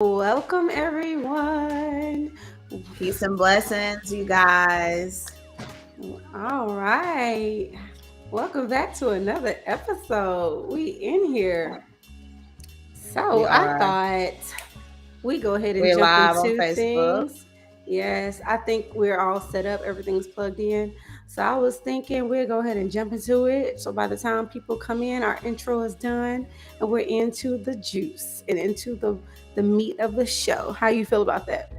Welcome, everyone. Peace and blessings, you guys. All right. Welcome back to another episode. We in here. We So I are thought we go ahead and we're jump live on into Facebook. things. Yes, I think we're all set up. Everything's plugged in. So I was thinking we'll go ahead and jump into it. So by the time people come in, our intro is done and we're into the juice and into the meat of the show. How you feel about that?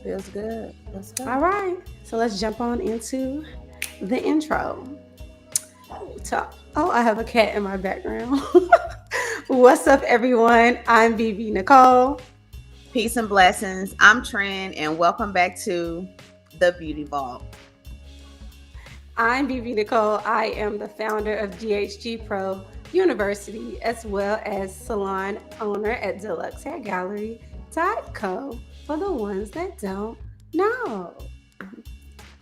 Feels good. Let's All go. right, so let's jump on into the intro. I have a cat in my background. What's up, everyone? I'm BB Nicole. Peace and blessings. I'm Trin, and welcome back to the Beauty Vault. I'm BB Nicole. I am the founder of DHG Pro University, as well as salon owner at deluxehairgallery.co for the ones that don't know.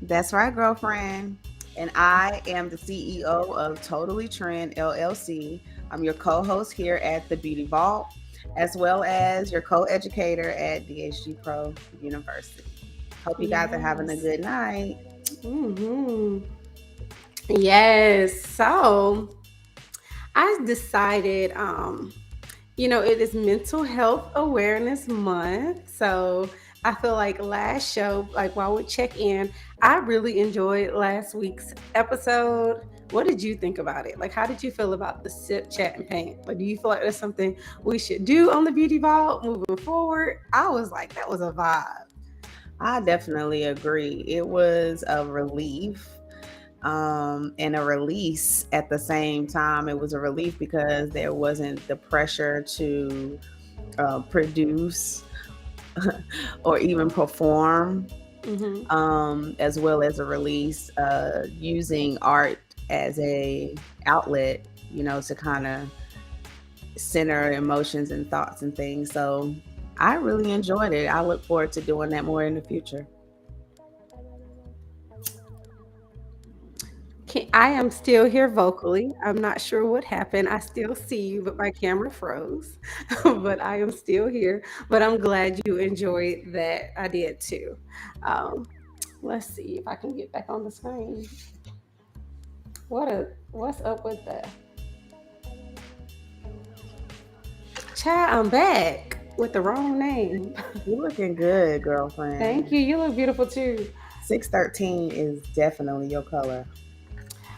That's right, girlfriend. And I am the CEO of Totally Trend LLC. I'm your co-host here at the Beauty Vault, as well as your co-educator at DHG Pro University. Hope you guys are having a Yes. good night. hmm Yes. So I decided, it is Mental Health Awareness Month. So I feel like last show, like while we check in, I really enjoyed last week's episode. What did you think about it? Like, how did you feel about the sip, chat, and paint? Like, do you feel like there's something we should do on the Beauty Vault moving forward? I was like, that was a vibe. I definitely agree. It was a relief and a release at the same time. It was a relief because there wasn't the pressure to produce or even perform, hmm as well as a release using art as a outlet, to kind of center emotions and thoughts and things. So I really enjoyed it. I look forward to doing that more in the future. I am still here vocally. I'm not sure what happened. I still see you, but my camera froze. But I am still here. But I'm glad you enjoyed that. I did too. Um, let's see if I can get back on the screen. What's up with that? Chad, I'm back with the wrong name. You're looking good, Thank girlfriend. you. You look beautiful too. 613 is definitely your color.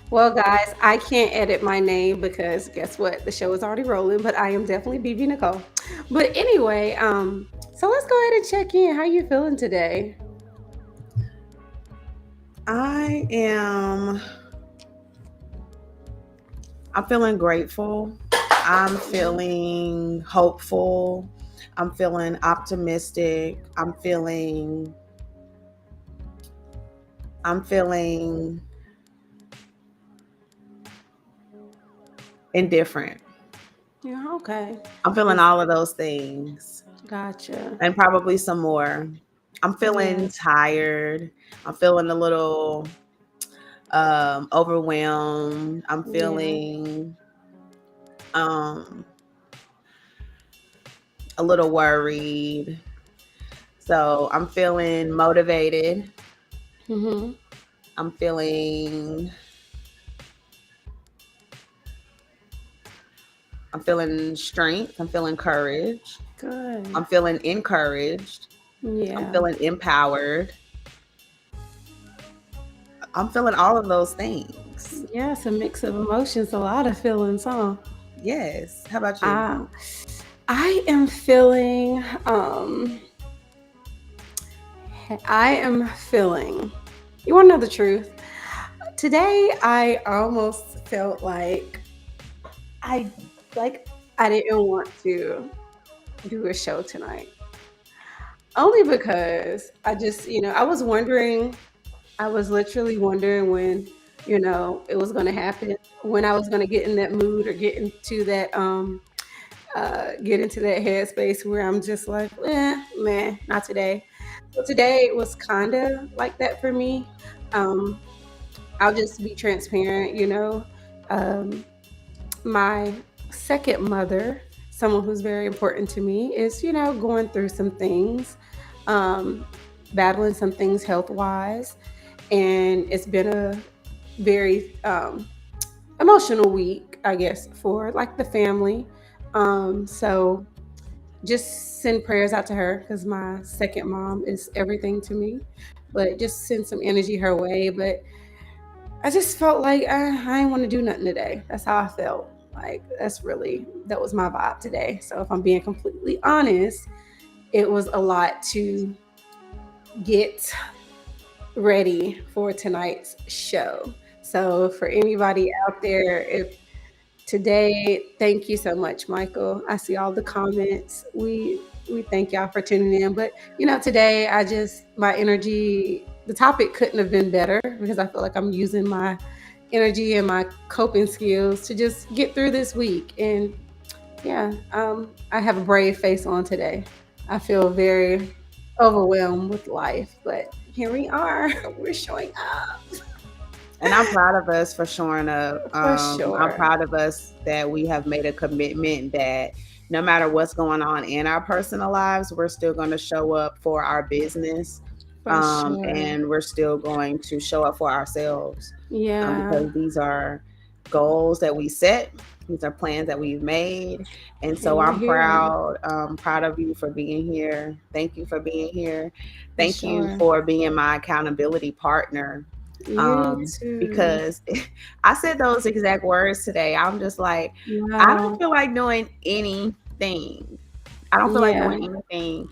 Well, guys, I can't edit my name because guess what? The show is already rolling, but I am definitely BB Nicole. But anyway, so let's go ahead and check in. How you feeling today? I am I'm feeling grateful. I'm feeling hopeful. I'm feeling optimistic. I'm feeling indifferent. Yeah, okay. I'm feeling It's all of those things gotcha. and probably some more. I'm feeling Yes. tired. I'm feeling a little overwhelmed. I'm Yeah. feeling um a little worried. So I'm feeling motivated. Mhm. I'm feeling I'm feeling strength. I'm feeling courage. Good. I'm feeling encouraged. I'm Yeah. feeling empowered. I'm feeling all of those things. Yeah, it's a mix of emotions, a lot of feelings, huh? Yes. How about you? Uh, I am feeling I am feeling. You want to know the truth? Today I almost felt I like I didn't want to do a show tonight. Only because I was wondering, I was literally wondering when, it was going to happen, when I was going to get in that mood or get into that headspace where I'm just like, man, not today. So today was kind of like that for me. Um, I'll just be transparent. Um, my second mother someone who's very important to me is, going through some things, um, battling some things health wise. And it's been a very emotional week, I guess, for like the family. So just send prayers out to her because my second mom is everything to me. But just send some energy her way. But I just felt like I didn't want to do nothing today. That's how I felt. Like that was my vibe today. So if I'm being completely honest, it was a lot to get ready for tonight's show. So for anybody out there, if today, thank you so much, Michael. I see all the comments. We thank y'all for tuning in. But today I just my energy. The topic couldn't have been better because I feel like I'm using my energy and my coping skills to just get through this week. And yeah, I have a brave face on today. I feel very overwhelmed with life, but here we are. We're showing up And I'm proud of us for showing up. for I'm sure. proud of us that we have made a commitment that no matter what's going on in our personal lives, we're still going to show up for our business. For sure. And we're still going to show up for ourselves, Yeah. because these are goals that we set. These are plans that we've made. And And so we're I'm here proud of you for being here. Thank you for being here. for Thank you sure. for being my accountability partner, You too. because I said those exact words today. I'm just like, I don't Wow. feel like doing anything. I don't feel like Yeah. doing anything.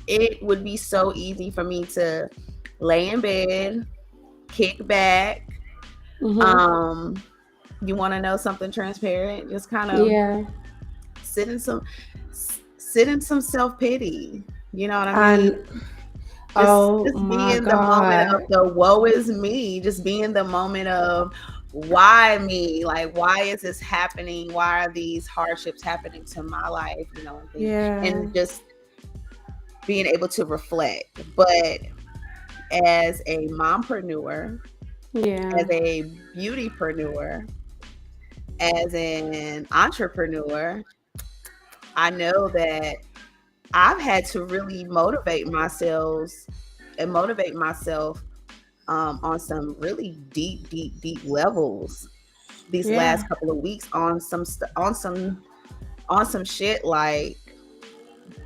It would be so easy for me to lay in bed, kick back. Mhm. Um, you want to know something transparent? Just kind of Yeah. sit in some sit in some self pity. You know what I mean? And oh Just be my in the moment God. of the woe is me. Just be in the moment of why me? Like, why is this happening? Why are these hardships happening to my life? And things, Yeah. and just being able to reflect. But as a mompreneur, as Yeah. a beautypreneur, as an entrepreneur, I know that I've had to really motivate myself on some really deep, deep, deep levels these Yeah. last couple of weeks on on some shit like,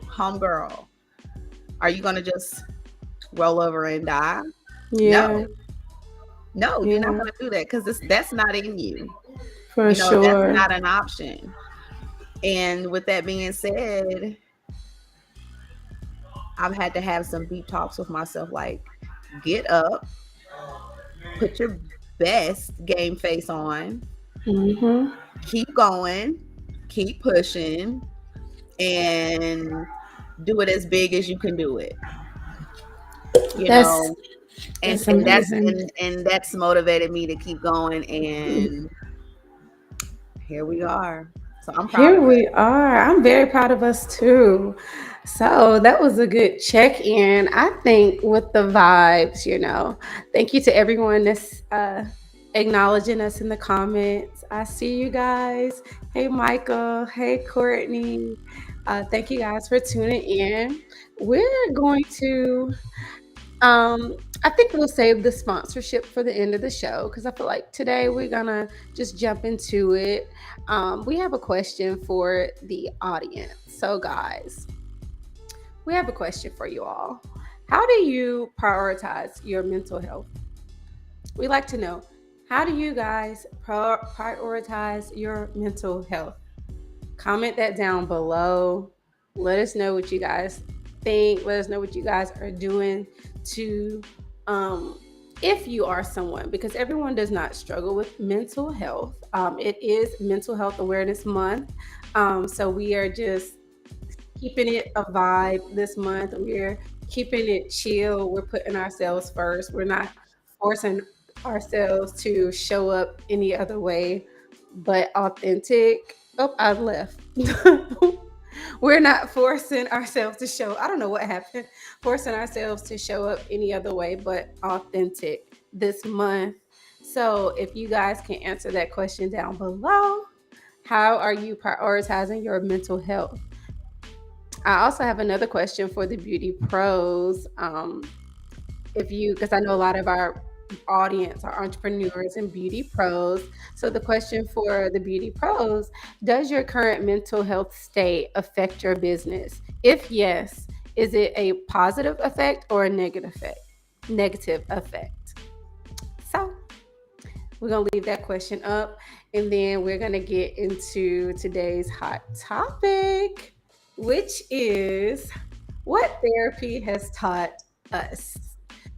homegirl, are you gonna just roll over and die? Yeah. No, no, you're not Yeah. gonna do that because that's not in you. For That's sure. not an option. And with that being said, I've had to have some deep talks with myself, like, get up, put your best game face on, Mhm. keep going, keep pushing, and do it as big as you can do it. You That's know, and that's and that's amazing. and that's motivated me to keep going. And here we are. So I'm proud Here of we us. are. I'm very proud of us too. So that was a good check in. I think with the vibes, thank you to everyone that's acknowledging us in the comments. I see you guys. Hey, Michael. Hey, Courtney. Thank you guys for tuning in. We're going to I think we'll save the sponsorship for the end of the show because I feel like today we're gonna just jump into it. We have a question for the audience. So, guys, we have a question for you all. How do you prioritize your mental health? We like to know, how do you guys prioritize your mental health? Comment that down below. Let us know what you guys think. Let us know what you guys are doing to, um, if you are someone, because everyone does not struggle with mental health. It is Mental Health Awareness Month. So we are just keeping it a vibe this month. We're keeping it chill. We're putting ourselves first. We're not forcing ourselves to show up any other way but authentic. Oh, I left. We're not forcing ourselves to show. I don't know what happened. Forcing ourselves to show up any other way but authentic this month. So if you guys can answer that question down below, How are you prioritizing your mental health? I also have another question for the beauty pros. If you, because I know a lot of our audience are entrepreneurs and beauty pros. So the question for the beauty pros, does your current mental health state affect your business? If yes, is it a positive effect or a negative effect? Negative effect. So we're gonna leave that question up, and then we're gonna get into today's hot topic, which is what therapy has taught us.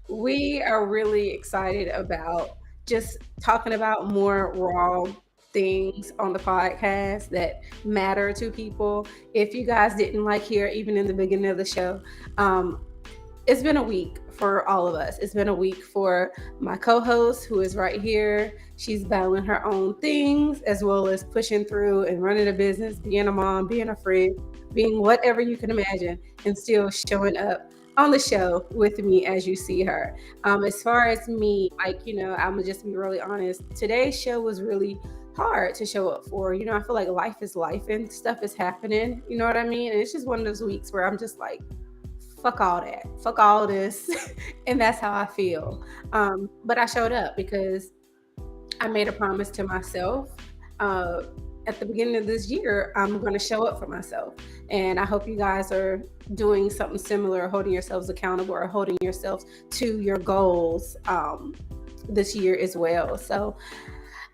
We are really excited about just talking about more raw things on the podcast that matter to people. If you guys didn't like hear, even in the beginning of the show, um, it's been a week for all of us. It's been a week for my co-host who is right here. She's battling her own things as well as pushing through and running a business, being a mom, being a friend, being whatever you can imagine, and still showing up on the show with me as you see her. As far as me, like, I'm gonna just be really honest. Today's show was really hard to show up for. I feel like life is life and stuff is happening. You know what I mean? And it's just one of those weeks where I'm just like, fuck all that, fuck all this. And that's how I feel. But I showed up because I made a promise to myself. uh, at the beginning of this year, I'm going to show up for myself, and I hope you guys are doing something similar, holding yourselves accountable or holding yourselves to your goals this year as well. So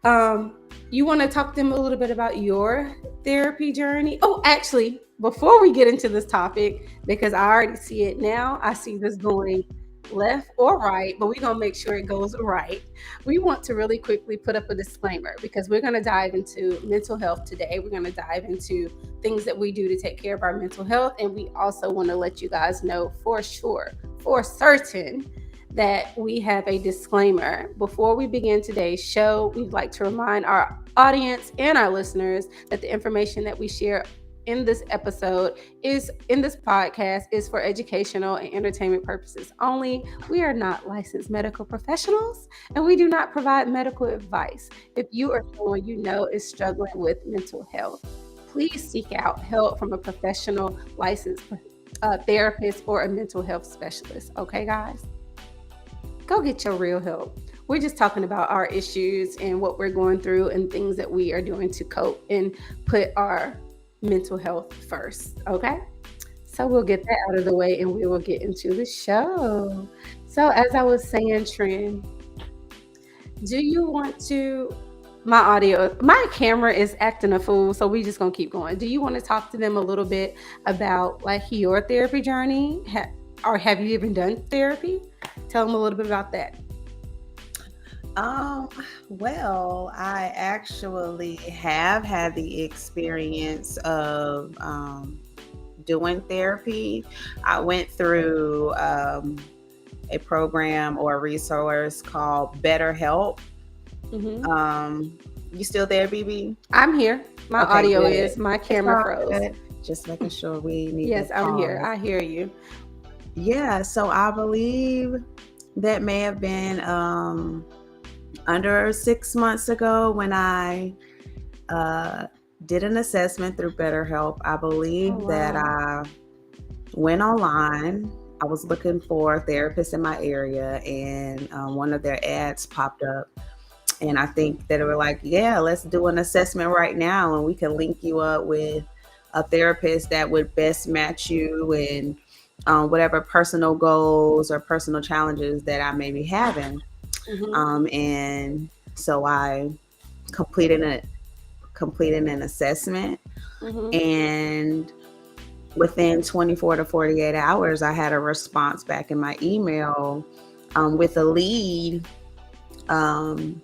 um, you want to talk to them a little bit about your therapy journey? Oh, actually, before we get into this topic, because I already see it now, I see this going left or right, but we're going to make sure it goes right. We want to really quickly put up a disclaimer because we're going to dive into mental health today. We're going to dive into things that we do to take care of our mental health. And we also want to let you guys know for sure, for certain, that we have a disclaimer. Before we begin today's show, we'd like to remind our audience and our listeners that the information that we share in this episode is in this podcast is for educational and entertainment purposes only. We are not licensed medical professionals and we do not provide medical advice. If you or someone you know is struggling with mental health, please seek out help from a professional licensed therapist or a mental health specialist. Okay, guys? Go get your real help. We're just talking about our issues and what we're going through and things that we are doing to cope and put our mental health first. Okay? So we'll get that out of the way and we will get into the show. So, as I was saying, Trend, do you want to? My camera is acting a fool, so we just gonna keep going. Do you want to talk to them a little bit about like your therapy journey, or have you even done therapy? Tell them a little bit about that. Um, well, I actually have had the experience of doing therapy. I went through a program or a resource called BetterHelp. Hmm. You still there, BB? I'm here. My Okay, audio good. is. My It's camera all froze. good. Just making sure we need to Yes, I'm here. pause. I hear you. Yeah, so I believe that may have been under 6 months ago when I uh, did an assessment through BetterHelp. I Oh, believe that wow. I went online. I was looking for therapists in my area, and one of their ads popped up. And I think that they were like, yeah, let's do an assessment right now, and we can link you up with a therapist that would best match you and whatever personal goals or personal challenges that I may be having. Hmm. And so I completed a completed an assessment, Hmm. and within 24 to 48 hours, I had a response back in my email with a lead um,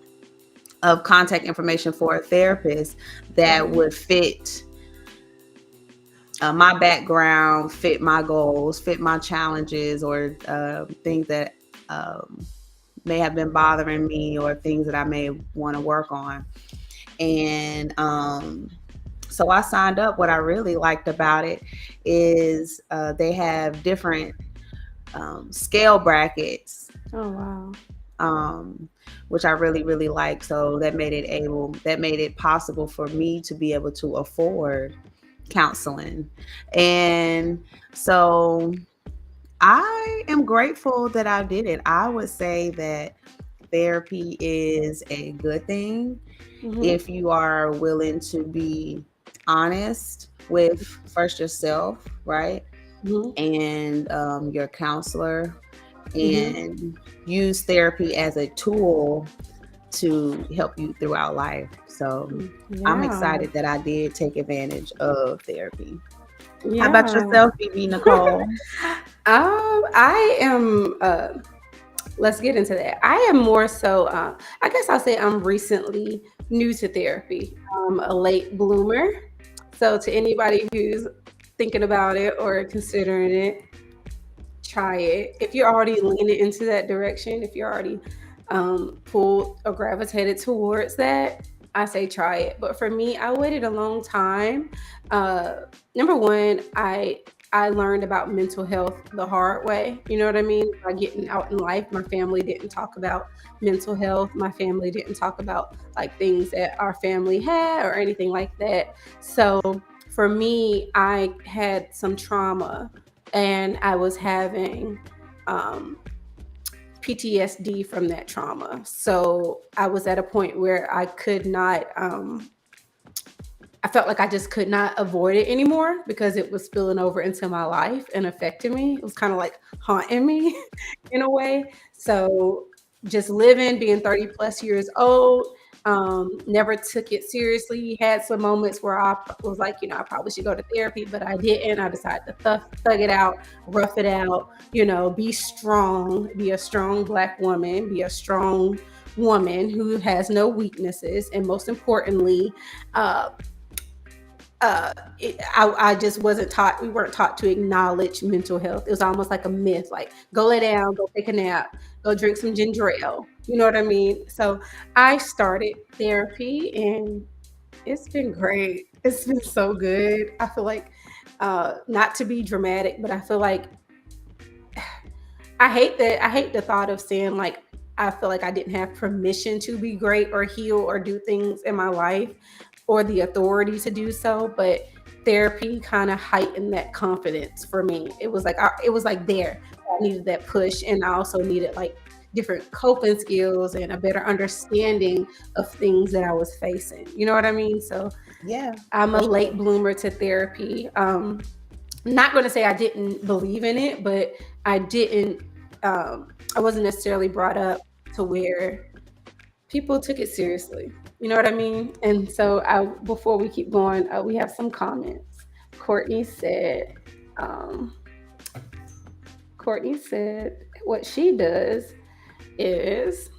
of contact information for a therapist that Hmm. would fit my background, fit my goals, fit my challenges, or things that um, may have been bothering me, or things that I may want to work on. And so I signed up. What I really liked about it is they have different scale brackets Oh, wow. um, which I really, really like. So that made it possible for me to be able to afford counseling. And so I am grateful that I did it. I would say that therapy is a good thing Mhm. if you are willing to be honest with first yourself, right? Mhm. And your counselor, Mhm. and use therapy as a tool to help you throughout life. So I'm Yeah. excited that I did take advantage of therapy. How about Yeah. yourself, BB Nicole? I am. Let's get into that. I am more so. I guess I'll say I'm recently new to therapy. I'm a late bloomer. So to anybody who's thinking about it or considering it, try it. If you're already leaning into that direction, if you're already pulled or gravitated towards that, I say try it. But for me, I waited a long time. Uh, Number one, I learned about mental health the hard way. You know what I mean? By getting out in life, my family didn't talk about mental health. My family didn't talk about like things that our family had or anything like that. So for me, I had some trauma and I was having um, PTSD from that trauma. So I was at a point where I could not, I felt like I just could not avoid it anymore because it was spilling over into my life and affecting me. It was kind of like haunting me in a way. So just living, being 30 plus years old, never took it seriously. Had some moments where I was like, I probably should go to therapy, but I didn't. I decided to thug it out, rough it out, be strong, be a strong Black woman, be a strong woman who has no weaknesses. And most importantly, uh, I just wasn't taught, we weren't taught to acknowledge mental health. It was almost like a myth, like go lay down, go take a nap, go drink some ginger ale. You know what I mean? So I started therapy and it's been great. It's been so good. I feel like, not to be dramatic, but I feel like I hate the thought of saying like I feel like I didn't have permission to be great or heal or do things in my life or the authority to do so, but therapy kind of heightened that confidence for me. It was like there. I needed that push and I also needed like different coping skills and a better understanding of things that I was facing. You know what I mean? So Yeah, I'm a for late sure. bloomer to therapy. Not going to say I didn't believe in it, but I didn't. I wasn't necessarily brought up to where people took it seriously. You know what I mean? And so, before we keep going, we have some comments. Courtney said, um, Courtney said, what she does is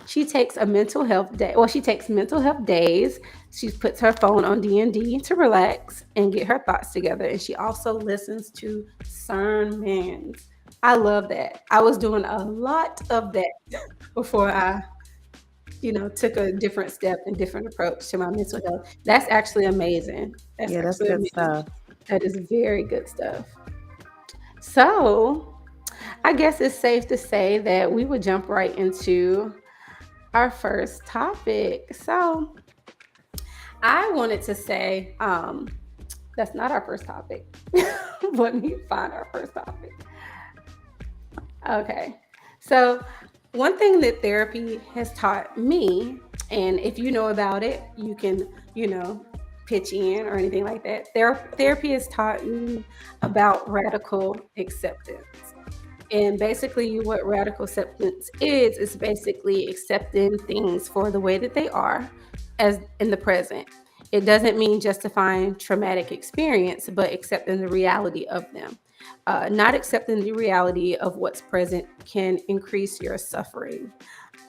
she takes a mental health day. Well, she takes mental health days. She puts her phone on D&D to relax and get her thoughts together. And she also listens to sermons. I love that. I was doing a lot of that before I, took a different step and different approach to my mental health. That's actually amazing. That's Yeah, that's actually good amazing. stuff. That is very good stuff. So, I guess it's safe to say that we would jump right into our first topic. So I wanted to say, that's not our first topic. Let me find our first topic. Okay. So, one thing that therapy has taught me, and if you know about it, you can, you know, pitch in or anything like that. Therapy has taught me about radical acceptance. And basically, what radical acceptance is basically accepting things for the way that they are as in the present. It doesn't mean justifying traumatic experience, but accepting the reality of them. Not accepting the reality of what's present can increase your suffering.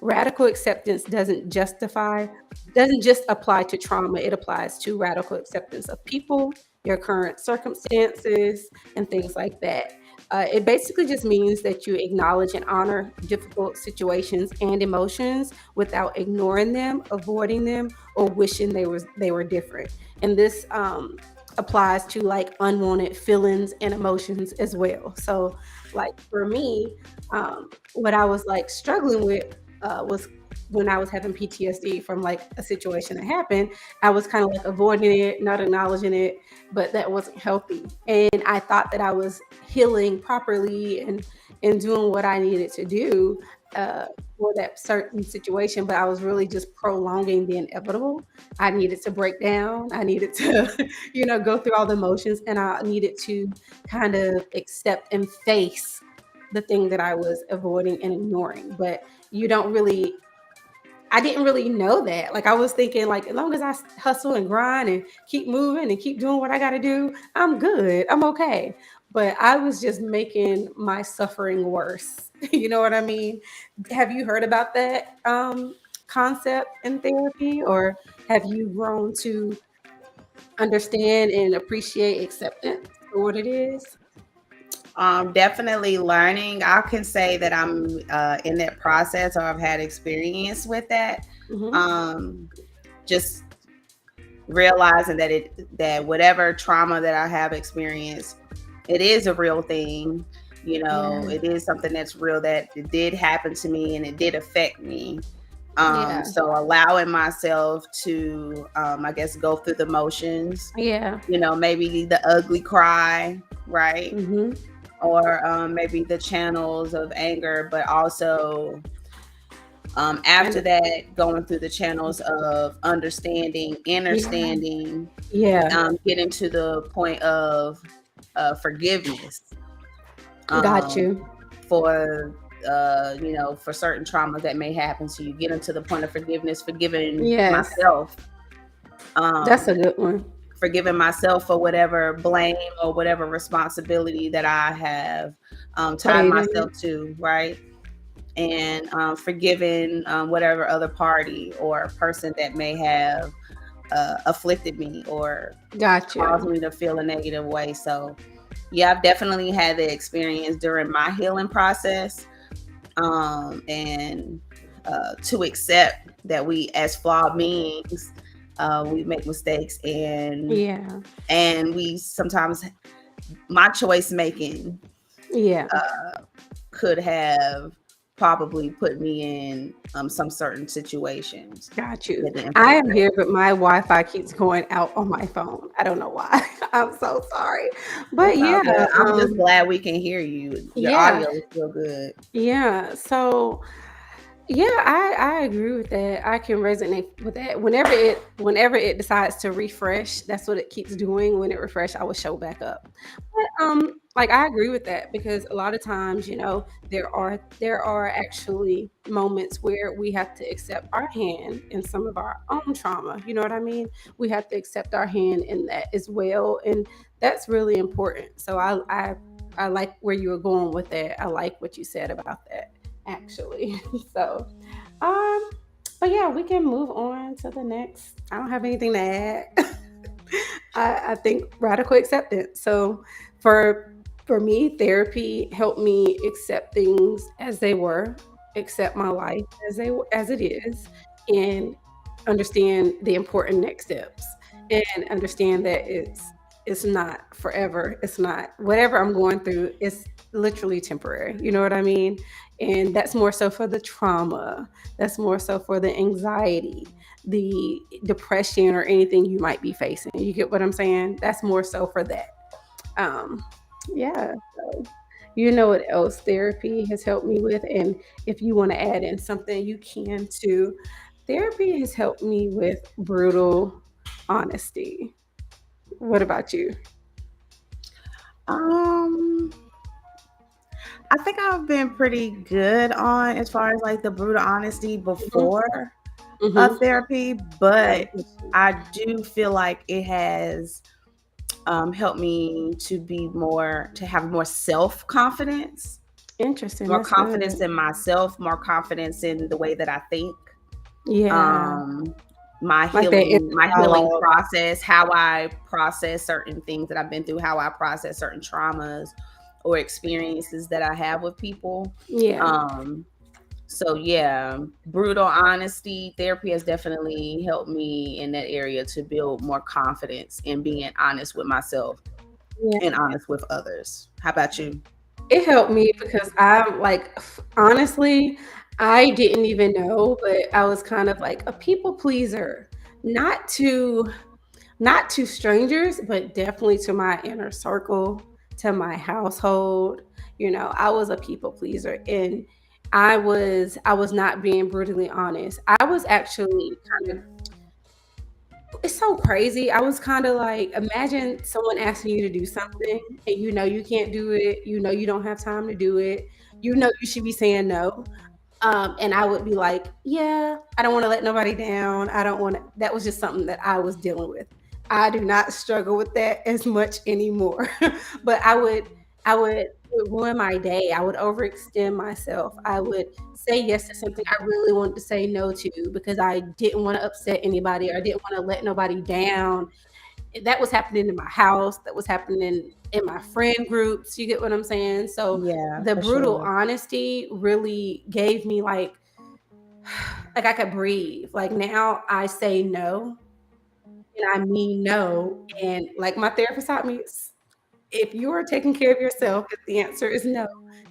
Radical acceptance doesn't just apply to trauma, it applies to radical acceptance of people, your current circumstances, and things like that. It basically just means that you acknowledge and honor difficult situations and emotions without ignoring them, avoiding them, or wishing they were different. And this applies to like unwanted feelings and emotions as well. So, like for me, what I was like struggling with was when I was having PTSD from like a situation that happened. I was kind of like avoiding it, not acknowledging it, but that wasn't healthy. And I thought that I was healing properly and doing what I needed to do. Uh, for that certain situation, but I was really just prolonging the inevitable. I needed to break down. I needed to, go through all the emotions, and I needed to kind of accept and face the thing that I was avoiding and ignoring. But you don't really I didn't really know that. Like I was thinking like as long as I hustle and grind and keep moving and keep doing what I got to do, I'm good. I'm okay. But I was just making my suffering worse. You know what I mean? Have you heard about that concept in therapy, or have you grown to understand and appreciate acceptance for what it is? Definitely learning. I can say that I'm in that process, or I've had experience with that. Hmm. Um, just realizing that whatever trauma that I have experienced, it is a real thing. Yeah. It is something that's real, that it did happen to me and it did affect me. Yeah. So allowing myself to, I guess, go through the motions, Yeah. maybe the ugly cry, right? Hmm. Or maybe the channels of anger, but also And after that, going through the channels of understanding, yeah. understanding, Yeah. getting to the point of forgiveness, Got um, you. for for certain traumas that may happen to you, getting to the point of forgiveness, forgiving Yes. myself, That's a um, good one. forgiving myself for whatever blame or whatever responsibility that I have tied Played in myself it. to, right? And forgiving whatever other party or person that may have afflicted me or Got caused you. me to feel a negative way. So, yeah, I've definitely had the experience during my healing process, and to accept that we, as flawed beings, we make mistakes, Yeah. and we sometimes, my choice making Yeah. could have probably put me in some certain situations Got you. that didn't I feel am good. here, but my Wi-Fi keeps going out on my phone. I don't know why. I'm so sorry. It's But all yeah, good. I'm just glad we can hear you. Your yeah, audio is still good. yeah. So yeah, I agree with that. I can resonate with that. Whenever it decides to refresh, that's what it keeps doing. When it refresh, I will show back up. But like I agree with that because a lot of times, there are actually moments where we have to accept our hand in some of our own trauma. You know what I mean? We have to accept our hand in that as well, and that's really important. So I like where you were going with that. I like what you said about that actually. So, um, but yeah, we can move on to the next. I don't have anything to add. I think radical acceptance. So, for for me, therapy helped me accept things as they were, accept my life as it is, and understand the important next steps, and understand that it's not forever. It's not whatever I'm going through. It's literally temporary. You know what I mean? And that's more so for the trauma. That's more so for the anxiety, the depression, or anything you might be facing. You get what I'm saying? That's more so for that. Um, yeah. So you know what else therapy has helped me with, and if you want to add in something, you can too. Therapy has helped me with brutal honesty. What about you? Um, I think I've been pretty good on, as far as like the brutal honesty Hmm. before Hmm. therapy, I but get you. I do feel like it has helped me to have more self confidence, Interesting. more That's good. confidence in myself, more confidence in the way that I think. Yeah. Um, my Like that inner healing dialogue. process, how I process certain things that I've been through, how I process certain traumas or experiences that I have with people. Yeah. Um, So yeah, brutal honesty therapy has definitely helped me in that area to build more confidence in being honest with myself Yeah. and honest with others. How about you? It helped me because I'm like, honestly, I didn't even know, but I was kind of like a people pleaser, not to not to strangers, but definitely to my inner circle, to my household. I was a people pleaser, and I was not being brutally honest. I was actually kind of, it's so crazy. I was kind of like, imagine someone asking you to do something and you can't do it. You don't have time to do it. You should be saying no. And I would be like, yeah, I don't want to let nobody down. I don't want to. That was just something that I was dealing with. I do not struggle with that as much anymore. But I would it would ruin my day. I would overextend myself. I would say yes to something I really wanted to say no to because I didn't want to upset anybody or I didn't want to let nobody down. That was happening in my house. That was happening in my friend groups. You get what I'm saying? So Yeah, the for brutal sure. honesty really gave me like I could breathe. Like now I say no and I mean no. And like my therapist taught me, if you are taking care of yourself, if the answer is no,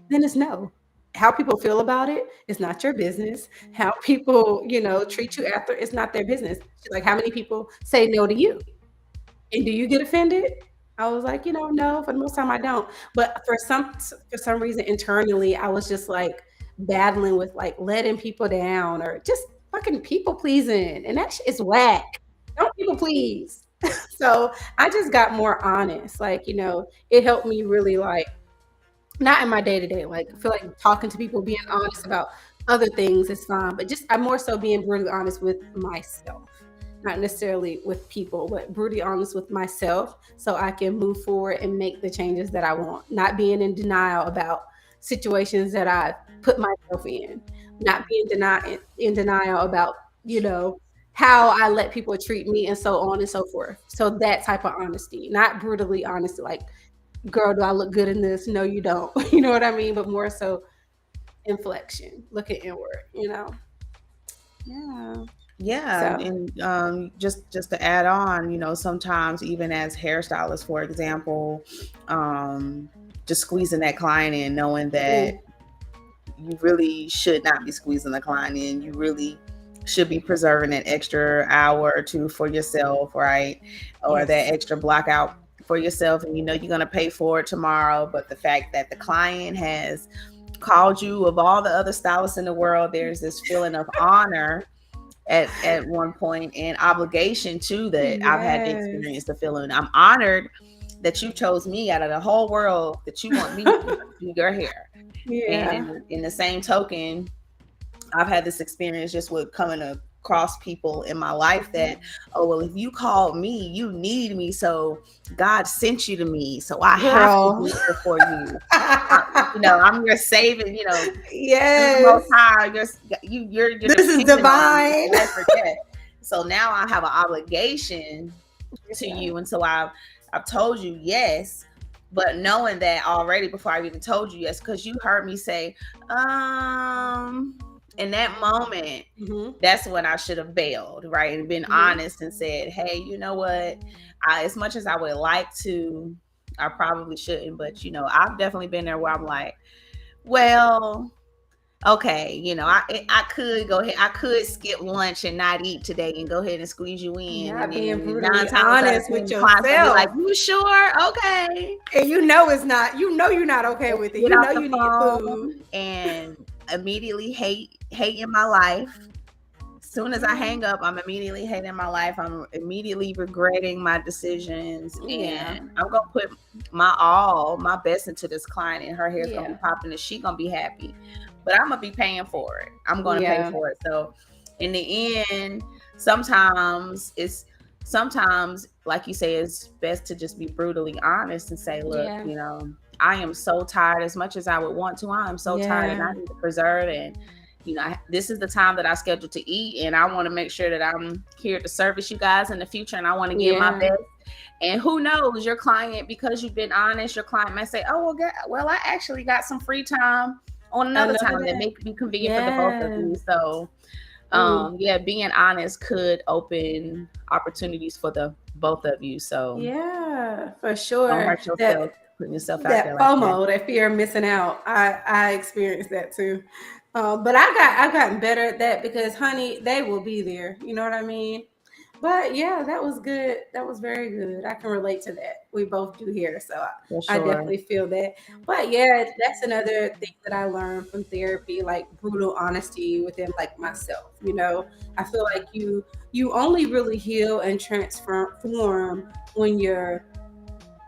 then it's no. How people feel about it is not your business. How people, treat you after, it's not their business. Like how many people say no to you? And do you get offended? I was like, no, for the most time I don't. But for some reason internally, I was just like battling with like letting people down or just fucking people pleasing. And that shit is whack. Don't people please. So I just got more honest. Like, it helped me really like not in my day to day. Like I feel like talking to people, being honest about other things is fine, but just I'm more so being brutally honest with myself, not necessarily with people, but brutally honest with myself, so I can move forward and make the changes that I want. Not being in denial about situations that I put myself in, not being in denial about you know how I let people treat me and so on and so forth. So that type of honesty, not brutally honest, like girl, do I look good in this? No, you don't. You know what I mean? But more so inflection, looking inward. Yeah. Yeah, So, and just to add on, sometimes even as hairstylists, for example, just squeezing that client in, knowing that mm, you really should not be squeezing the client in. You really should be preserving an extra hour or two for yourself, right? Or that yes. extra block out for yourself, and you're going to pay for it tomorrow. But the fact that the client has called you of all the other stylists in the world, there's this feeling of honor at one point and obligation too that I've had to experience Yes. the feeling. I'm honored that you chose me out of the whole world that you want me to do your hair. And Yeah. in the same token, I've had this experience just with coming across people in my life that, oh, well, if you called me, you need me. So God sent you to me. So I have to Girl. be here for you. I'm your saving, you're the most Yes. high. You're This is depending on me, divine. whatever. Yeah. So now I have an obligation to Yeah. you, and so I've told you yes, but knowing that already before I even told you yes, because you heard me say, in that moment, Hmm. that's when I should have bailed, right, and been Hmm. honest and said, hey, you know what, as much as I would like to, I probably shouldn't, but I've definitely been there where I'm like, well, okay, I could go ahead. I could skip lunch and not eat today and go ahead and squeeze you in. And Not being then nine brutally times out of honest 10, with the client's gonna be like, yourself. you sure? Okay. And you know it's not, you're not okay with it. Get You off know the you need food. phone and immediately hating my life. As soon as I Yeah. hang up, I'm immediately hating my life. I'm immediately regretting my decisions, Yeah. and I'm gonna put my best into this client, and her hair's gonna be Yeah. popping, and she gonna be happy. But I'm gonna be paying for it. I'm gonna pay Yeah. for it. So, in the end, sometimes sometimes, like you say, it's best to just be brutally honest and say, look, Yeah. I am so tired. As much as I would want to, I am so tired, and I Yeah. need to preserve. And this is the time that I scheduled to eat, and I want to make sure that I'm here to service you guys in the future, and I want to give my Yeah. best. And who knows, your client, because you've been honest, your client might say, "Oh, well, I actually got some free time on another Another time that day. may be convenient for the both of Yeah. you. So Mm. yeah, being honest could open opportunities for the both of you. So Yeah, for don't sure. hurt yourself That putting yourself out there that like that. FOMO, that fear of missing out, I experienced that too. But I've gotten better at that because, honey, they will be there. You know what I mean? But yeah, that was good. That was very good. I can relate to that. We both do here, so For I sure. definitely feel that. But yeah, that's another thing that I learned from therapy, like brutal honesty within like myself. I feel like you only really heal and transform when you're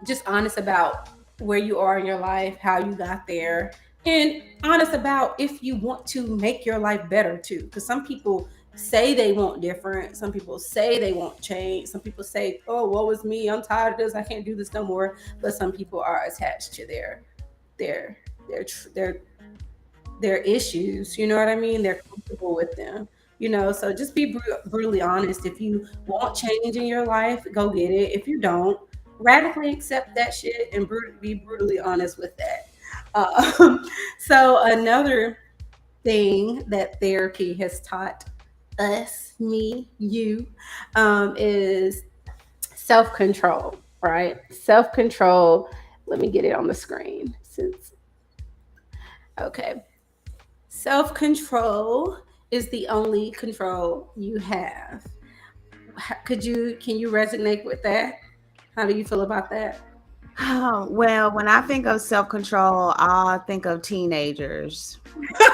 just honest about where you are in your life, how you got there, and honest about if you want to make your life better too. Because some people say they want different, some people say they want change, some people say, "Oh, woe is me, I'm tired of this, I can't do this no more." But some people are attached to their their their issues. You know what I mean? They're comfortable with them. So just be brutally honest. If you want change in your life, go get it. If you don't, radically accept that shit and be brutally honest with that. So another thing that therapy has taught us, me, you, is self control. Right? Self control. Let me get it on the screen since. Okay. Self control is the only control you have. Can you resonate with that? How do you feel about that? Well, when I think of self control, I think of teenagers.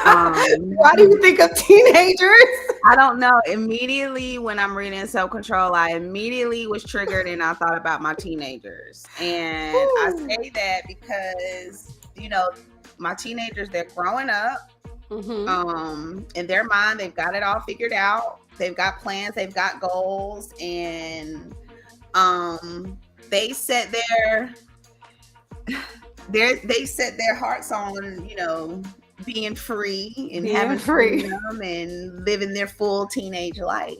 Um, Why do you think of teenagers? I don't know. Immediately when I'm reading self control, I immediately was triggered and I thought about my teenagers. And I Ooh. say that because, my teenagers, they're growing up. Mm-hmm. In their mind, they've got it all figured out. They've got plans, they've got goals, and um they set they set their hearts on, being free and Being having free. freedom and living their full teenage life.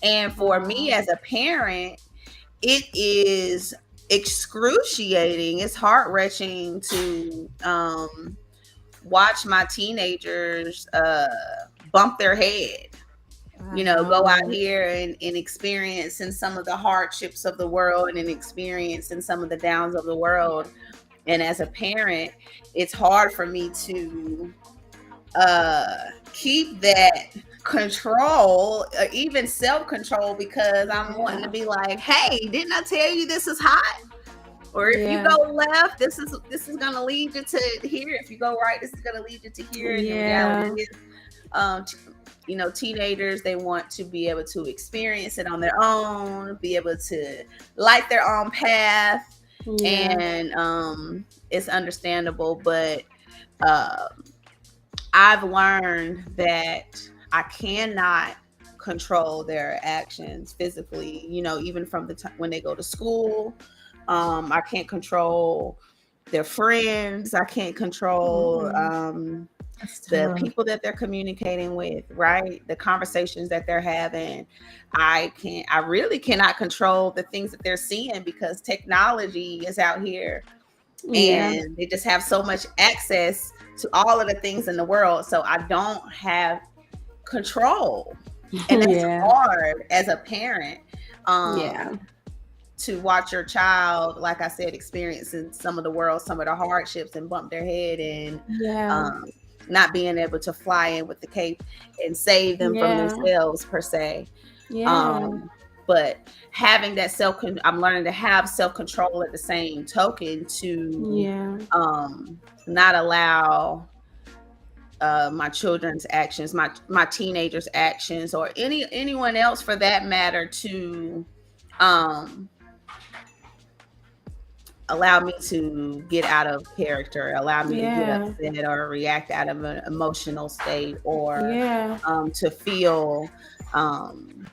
And for me Wow. as a parent, it is excruciating. It's heart-wrenching to watch my teenagers bump their head, I go out know. here and experience in some of the hardships of the world and experience in some of the downs of the world. And as a parent, it's hard for me to keep that control, even self-control, because I'm wanting to Yeah. be like, hey, didn't I tell you this is hot? Or if you Yeah. go left, this is gonna lead you to here. If you go right, this is gonna lead you to here. And the reality Yeah. is, um, t- teenagers, they want to be able to experience it on their own, be able to light their own path, Yeah. and it's understandable. But um, I've learned that I cannot control their actions physically. Even from the time when they go to school, I can't control their friends. I can't control Mm-mm. That's the tough. people that they're communicating with, right? The conversations that they're having. I really cannot control the things that they're seeing because technology is out here Yeah. and they just have so much access to all of the things in the world. So I don't have control. And that's Yeah. hard as a parent. Yeah. To watch your child, like I said, experiencing some of the world, some of the hardships, and bump their head, and Yeah. um, not being able to fly in with the cape and save them from Yeah. themselves per se. Yeah. Um, but having that I'm learning to have self control at the same token to Yeah. not allow my children's actions, my teenagers' actions, or anyone else for that matter to um allow me to get out of character, allow me to get Yeah. upset or react out of an emotional state, or Yeah. to feel um,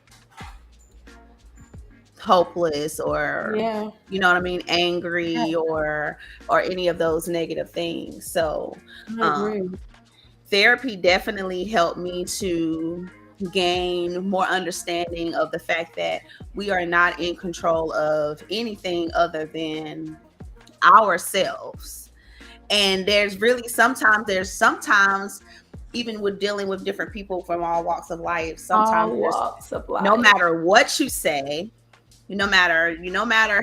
hopeless, or Yeah. you know what I mean, Yeah. angry, or any of those negative things. So I agree. um, therapy definitely helped me to gain more understanding of the fact that we are not in control of anything other than ourselves. And there's sometimes even with dealing with different people from all walks of life, sometimes All there's, walks of no life. matter what you say, no matter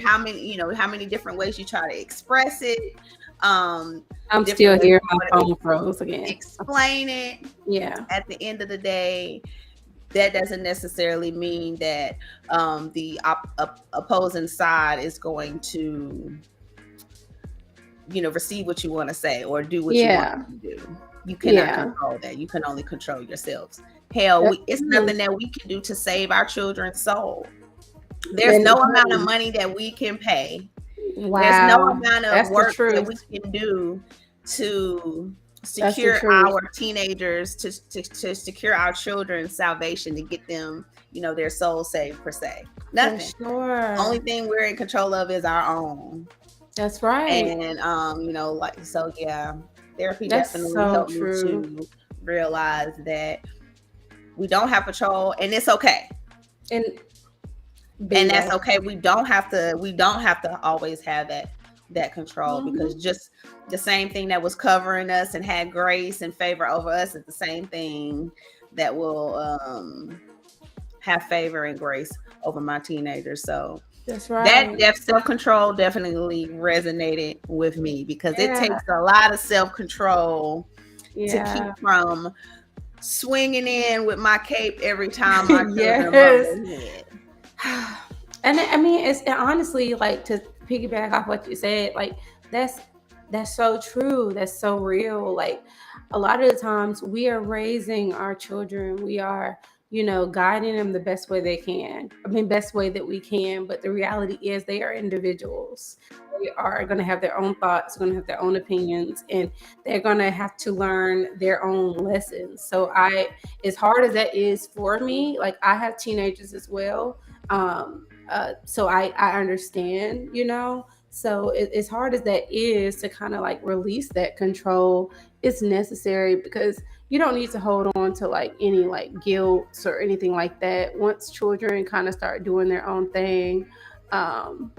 how many, how many different ways you try to express it, I'm different still ways here. you My want to phone froze again. explain it, Yeah. at the end of the day, that doesn't necessarily mean that the opposing side is going to, receive what you want to say or do what you want Yeah. them to do. You cannot Yeah. control that. You can only control yourselves. Hell, That's it's true. nothing that we can do to save our children's soul. There's And no amount of money that we can pay. There's no wow, amount of that's the work that truth. we can do to That's the secure truth. our teenagers, to secure our children's salvation, to get them, their soul saved per se. For Nothing. Only sure. thing we're in control of is our own. That's right. And like, so yeah, therapy That's definitely so helped me true. to realize that we don't have control, and it's okay. And And that's bingo. okay. We don't have to always have that control, because Hmm. just the same thing that was covering us and had grace and favor over us is the same thing that will have favor and grace over my teenagers. So That's that right. self-control definitely resonated with me, because it Yeah. takes a lot of self-control to keep Yeah. from swinging in with my cape every time my children bump Yes. their head. And I mean, it's honestly like, to piggyback off what you said, like that's that's so true. That's so real. Like a lot of the times we are raising our children, we are, guiding them the best way they can. I mean, best way that we can. But the reality is, they are individuals. They are going to have their own thoughts, going to have their own opinions, and they're going to have to learn their own lessons. So as hard as that is for me, like I have teenagers as well. So I understand, So as hard as that is to kind of like release that control, it's necessary because you don't need to hold on to like any like guilt or anything like that. Once children kind of start doing their own thing, um,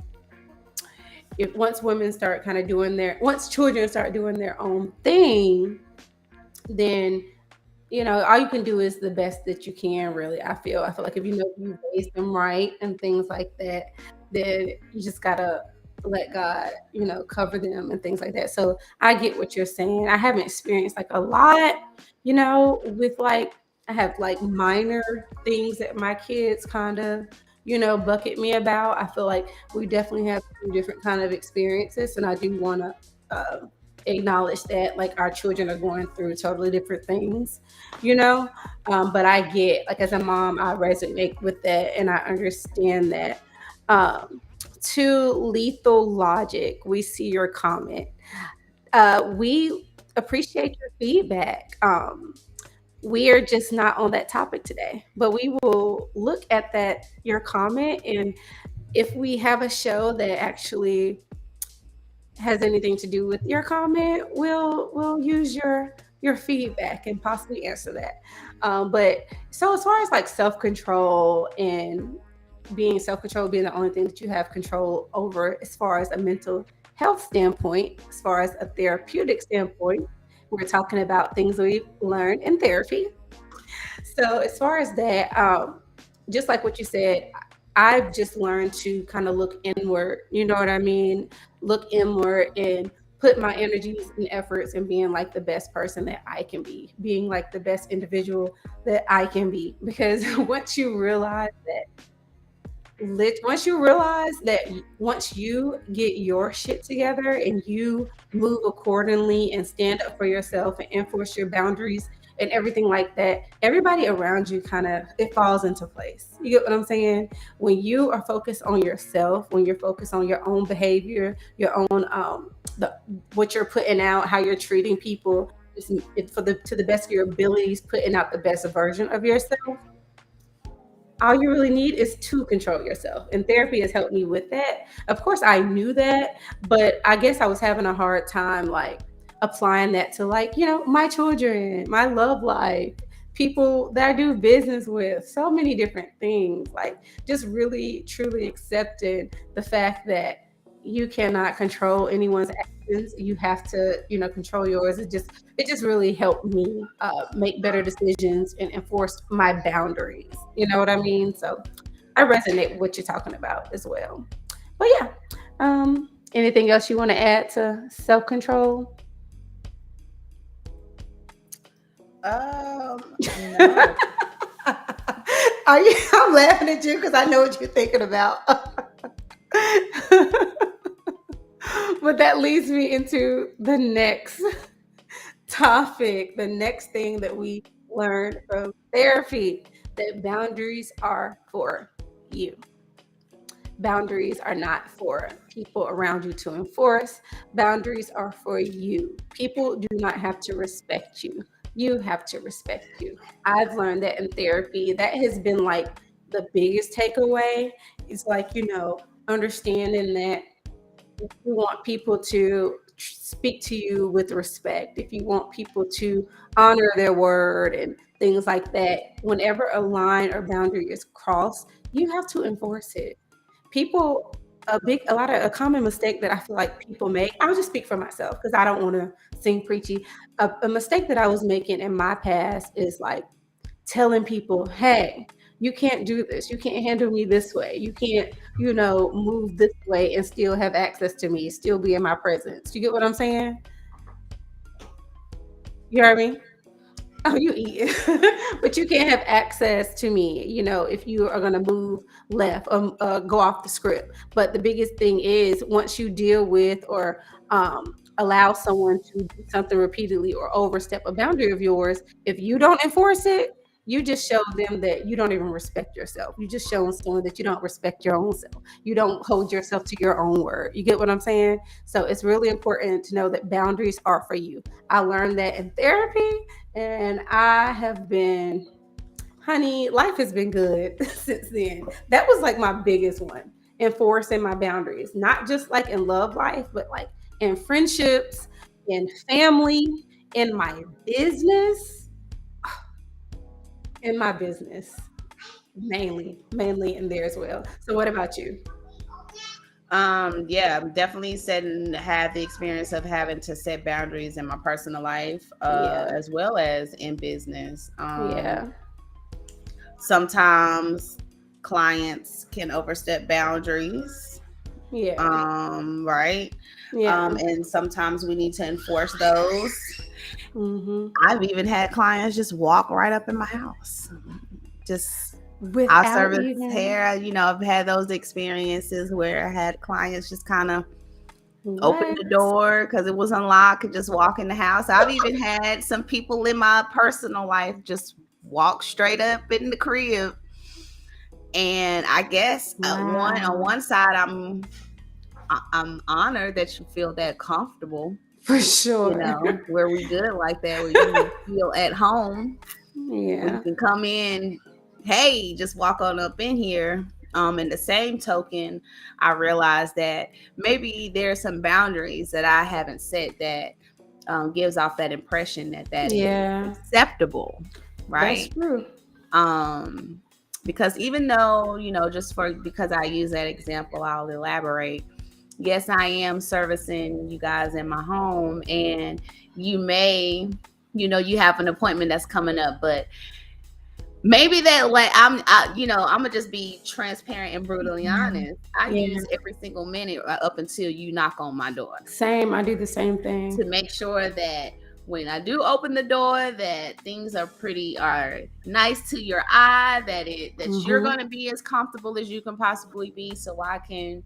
if once women start kind of doing once children start doing their own thing, then all you can do is the best that you can, really. I feel like if you raise them right and things like that, then you just gotta let God, cover them and things like that. So I get what you're saying. I haven't experienced like a lot, with like I have like minor things that my kids kind of, bucket me about. I feel like we definitely have two different kind of experiences, and I do want to acknowledge that like our children are going through totally different things, you know. But I get, like, as a mom, I resonate with that and I understand that. To Lethal Logic, we see your comment. We appreciate your feedback. We are just not on that topic today, but we will look at that your comment, and if we have a show that actually has anything to do with your comment, we'll use your feedback and possibly answer that. But so as far as like self control and being self control being the only thing that you have control over, as far as a mental health standpoint, as far as a therapeutic standpoint, we're talking about things we've learned in therapy. So as far as that, just like what you said, I've just learned to kind of look inward. You know what I mean? Look inward and put my energies and efforts in being like the best person that I can be, being like the best individual that I can be. Because once you realize that, once you get your shit together and you move accordingly and stand up for yourself and enforce your boundaries and everything like that, everybody around you kind of, it falls into place. You get what I'm saying? When you are focused on yourself, when you're focused on your own behavior, your own the what you're putting out, how you're treating people, just to the best of your abilities, putting out the best version of yourself, all you really need is to control yourself. And therapy has helped me with that. Of course, I knew that, but I guess I was having a hard time like applying that to, like, my children, my love life, people that I do business with, so many different things. Like, just really truly accepted the fact that, you cannot control anyone's actions. You have to, control yours. It just really helped me make better decisions and enforce my boundaries. You know what I mean? So I resonate with what you're talking about as well. But yeah, anything else you want to add to self control? No. Are you? I'm laughing at you because I know what you're thinking about. But that leads me into the next topic, the next thing that we learned from therapy, that boundaries are for you. Boundaries are not for people around you to enforce. Boundaries are for you. People do not have to respect you. You have to respect you. I've learned that in therapy. That has been like the biggest takeaway. Is like, understanding that if you want people to speak to you with respect, if you want people to honor their word and things like that, whenever a line or boundary is crossed, you have to enforce it. People, a common mistake that I feel like people make, I'll just speak for myself because I don't want to sing preachy. A mistake that I was making in my past is like telling people, hey, you can't do this. You can't handle me this way. You can't, move this way and still have access to me, still be in my presence. You get what I'm saying? You heard me? Oh, you eat. But you can't have access to me, if you are going to move left or go off the script. But the biggest thing is once you deal with or allow someone to do something repeatedly or overstep a boundary of yours, if you don't enforce it, you just show them that you don't even respect yourself. You just show someone that you don't respect your own self. You don't hold yourself to your own word. You get what I'm saying? So it's really important to know that boundaries are for you. I learned that in therapy, and I have been, honey, life has been good since then. That was like my biggest one, enforcing my boundaries, not just like in love life, but like in friendships, in family, in my business, in my business, mainly in there as well. So, what about you? Yeah, definitely had the experience of having to set boundaries in my personal life, Yeah, as well as in business. yeah, Sometimes clients can overstep boundaries, yeah, right? yeah. And sometimes we need to enforce those. Hmm. I've even had clients just walk right up in my house. Just I'll Without service even hair. I've had those experiences where I had clients just kind of open what? the door because it was unlocked and just walk in the house. I've even had some people in my personal life just walk straight up in the crib. And I guess on Wow. one side, I'm honored that you feel that comfortable. For sure. Where we good like that, where you feel at home, where you Yeah. can come in, hey, just walk on up in here. In the same token, I realized that maybe there's some boundaries that I haven't set that gives off that impression that is Yeah. acceptable, That's right? true. Um, because even though, because I use that example, I'll elaborate. Yes, I am servicing you guys in my home, and you may, you have an appointment that's coming up, but maybe that like I'm gonna just be transparent and brutally Mhm. honest. I Yeah. use every single minute up until you knock on my door Same. I do the same thing. to make sure that when I do open the door, that things are nice to your eye, that you're Hmm. going to be as comfortable as you can possibly be, so I can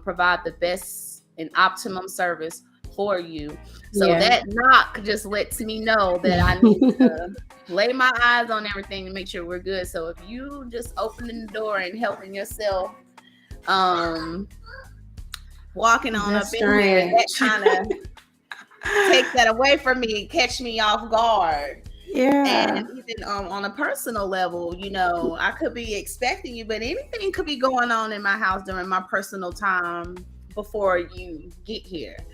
provide the best and optimum service for you. So Yeah. that knock just lets me know that I need to lay my eyes on everything to make sure we're good. So if you just opening the door and helping yourself, um, walking on up That's in here, that strange. kind of take that away from me, catch me off guard. Yeah. And even on a personal level, I could be expecting you, but anything could be going on in my house during my personal time before you get here. Yeah.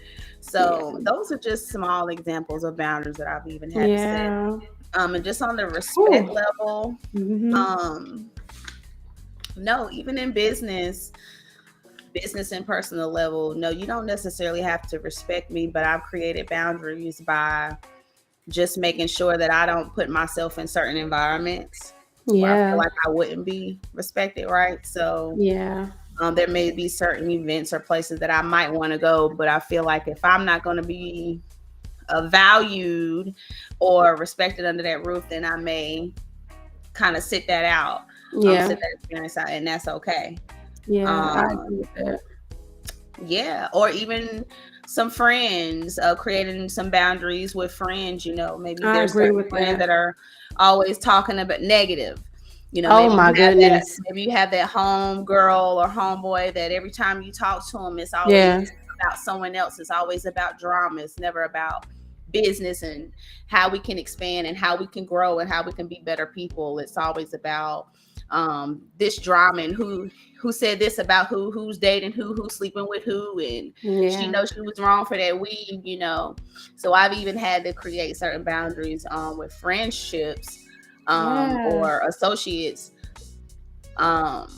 So those are just small examples of boundaries that I've even had to set. Yeah. And just on the respect Ooh. level, Hmm. um, no, even in business, business and personal level, no, you don't necessarily have to respect me, but I've created boundaries by just making sure that I don't put myself in certain environments where I feel Yeah. like I wouldn't be respected, right? So Yeah. there may be certain events or places that I might want to go, but I feel like if I'm not going to be valued or respected under that roof, then I may kind of sit that out, Yeah. sit that experience out, and that's okay. Yeah. I agree Um, with that. yeah, or even some friends, creating some boundaries with friends. Maybe I there's agree certain with friends that. that are always talking about negative. Oh my goodness. Maybe you have that home girl or homeboy that every time you talk to them, it's always Yeah. about someone else. It's always about drama. It's never about business and how we can expand and how we can grow and how we can be better people. It's always about this drama and who said this about who's dating who's sleeping with who, and she Yeah. knows she was wrong for that weed. So I've even had to create certain boundaries with friendships Yeah. or associates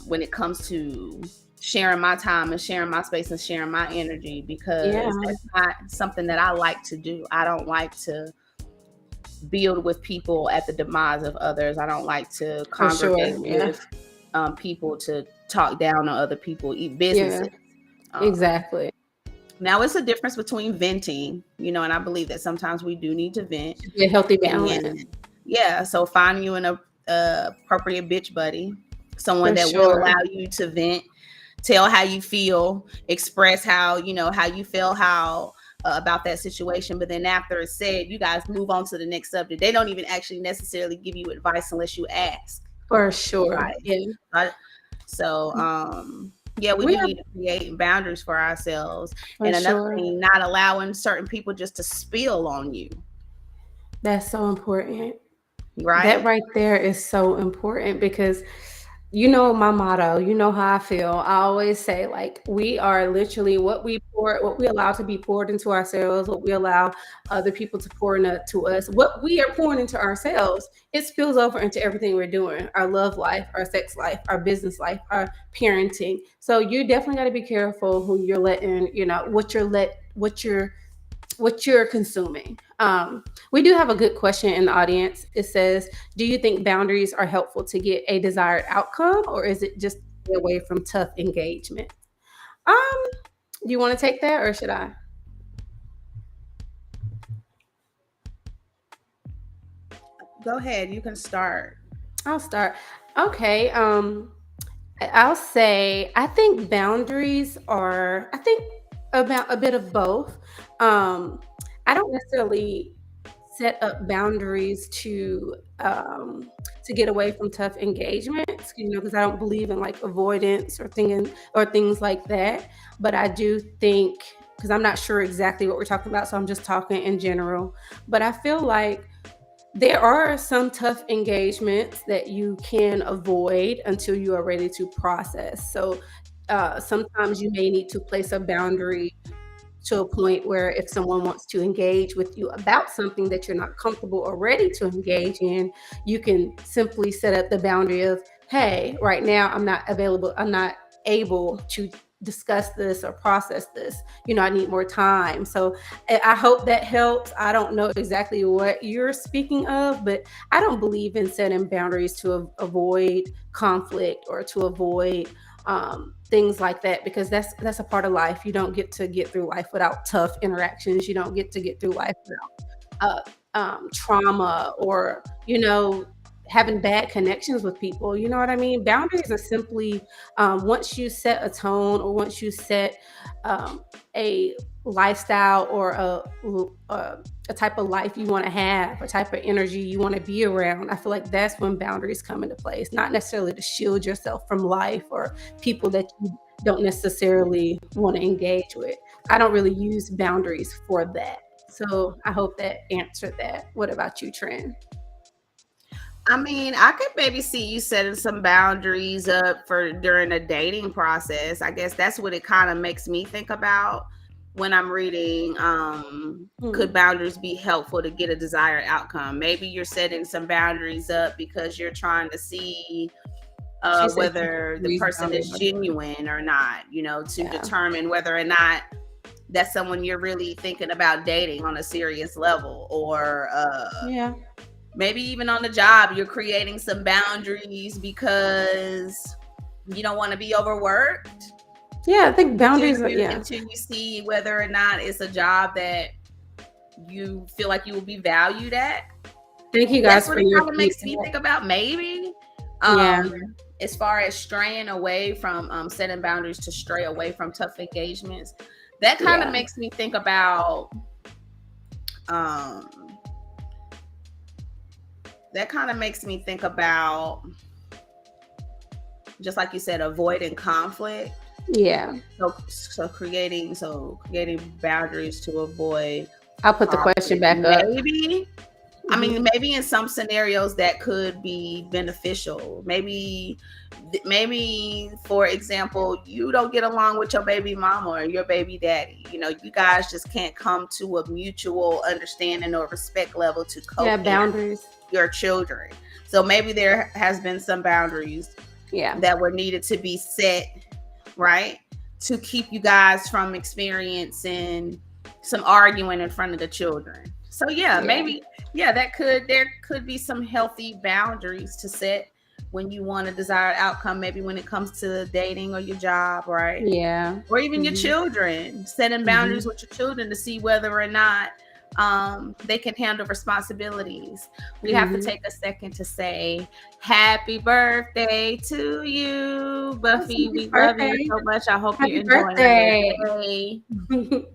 when it comes to sharing my time and sharing my space and sharing my energy, because Yeah. that's not something that I like to do. I don't like to build with people at the demise of others. I don't like to For sure. congregate Yeah. with people to talk down on other people, eat Yeah. businesses. Um, Exactly. Now, it's a difference between venting, and I believe that sometimes we do need to vent. Should be a healthy balance. And yeah, so find you an appropriate bitch buddy, someone For that will sure. allow you to vent, tell how you feel, express how you feel how about that situation. But then after it's said, you guys move on to the next subject. They don't even actually necessarily give you advice unless you ask For sure. advice. Yeah. Right? So yeah, we We do are need to create boundaries for ourselves. for And another sure. thing, not allowing certain people just to spill on you, That's so important. That right? right there is so important because you know my motto, you know how I feel. I always say like we are literally what we allow to be poured into ourselves, what we allow other people to pour into us, what we are pouring into ourselves, it spills over into everything we're doing, our love life, our sex life, our business life, our parenting. So you definitely got to be careful who you're letting, what you're consuming. We do have a good question in the audience. It says, "Do you think boundaries are helpful to get a desired outcome, or is it just away from tough engagement?" Um, do you want to take that, or should I? Go ahead, you can start. I'll start. Okay. I'll say I think boundaries are. I think about a bit of both. Um, I don't necessarily set up boundaries to get away from tough engagements, because I don't believe in like avoidance or things like that. But I do think, because I'm not sure exactly what we're talking about, so I'm just talking in general. But I feel like there are some tough engagements that you can avoid until you are ready to process. So sometimes you may need to place a boundary to a point where if someone wants to engage with you about something that you're not comfortable or ready to engage in, you can simply set up the boundary of, hey, right now I'm not available, I'm not able to discuss this or process this. I need more time. So I hope that helps. I don't know exactly what you're speaking of, but I don't believe in setting boundaries to avoid conflict or to avoid things like that, because that's a part of life. You don't get to get through life without tough interactions. You don't get to get through life without trauma or having bad connections with people. You know what I mean? Boundaries are simply once you set a tone or once you set a lifestyle or a type of life you want to have, a type of energy you want to be around. I feel like that's when boundaries come into place, not necessarily to shield yourself from life or people that you don't necessarily want to engage with. I don't really use boundaries for that. So I hope that answered that. What about you, Trent? I mean, I could maybe see you setting some boundaries up for during a dating process. I guess that's what it kind of makes me think about when I'm reading. Could Hmm. boundaries be helpful to get a desired outcome? Maybe you're setting some boundaries up because you're trying to see She said she whether the agrees person is boundary. genuine or not, to Yeah. determine whether or not that's someone you're really thinking about dating on a serious level, or Yeah. maybe even on the job, you're creating some boundaries because you don't want to be overworked Yeah, I think boundaries are, yeah. until you see whether or not it's a job that you feel like you will be valued at. Thank you That's guys what for it your kind of makes me feedback. think about, maybe. Yeah. As far as straying away from setting boundaries to stray away from tough engagements, that kind of Yeah. makes me think about um, that kind of makes me think about, just like you said, avoiding conflict. Yeah. Creating boundaries to avoid I'll put the question conflict. back up. Maybe, I Hmm. mean, maybe in some scenarios that could be beneficial. Maybe, for example, you don't get along with your baby mama or your baby daddy. You guys just can't come to a mutual understanding or respect level to Yeah, co-parent boundaries. your children. So maybe there has been some boundaries Yeah. that were needed to be set, right, to keep you guys from experiencing some arguing in front of the children. So yeah, Yeah. maybe, there could be some healthy boundaries to set when you want a desired outcome, maybe when it comes to dating or your job, right? Yeah. Or even your Hmm. children, setting boundaries Hmm. with your children to see whether or not they can handle responsibilities. We have to Hmm. take a second to say happy birthday to you, Oh, Buffy. somebody's We love you birthday. so much. I hope you're Happy enjoying birthday. your day.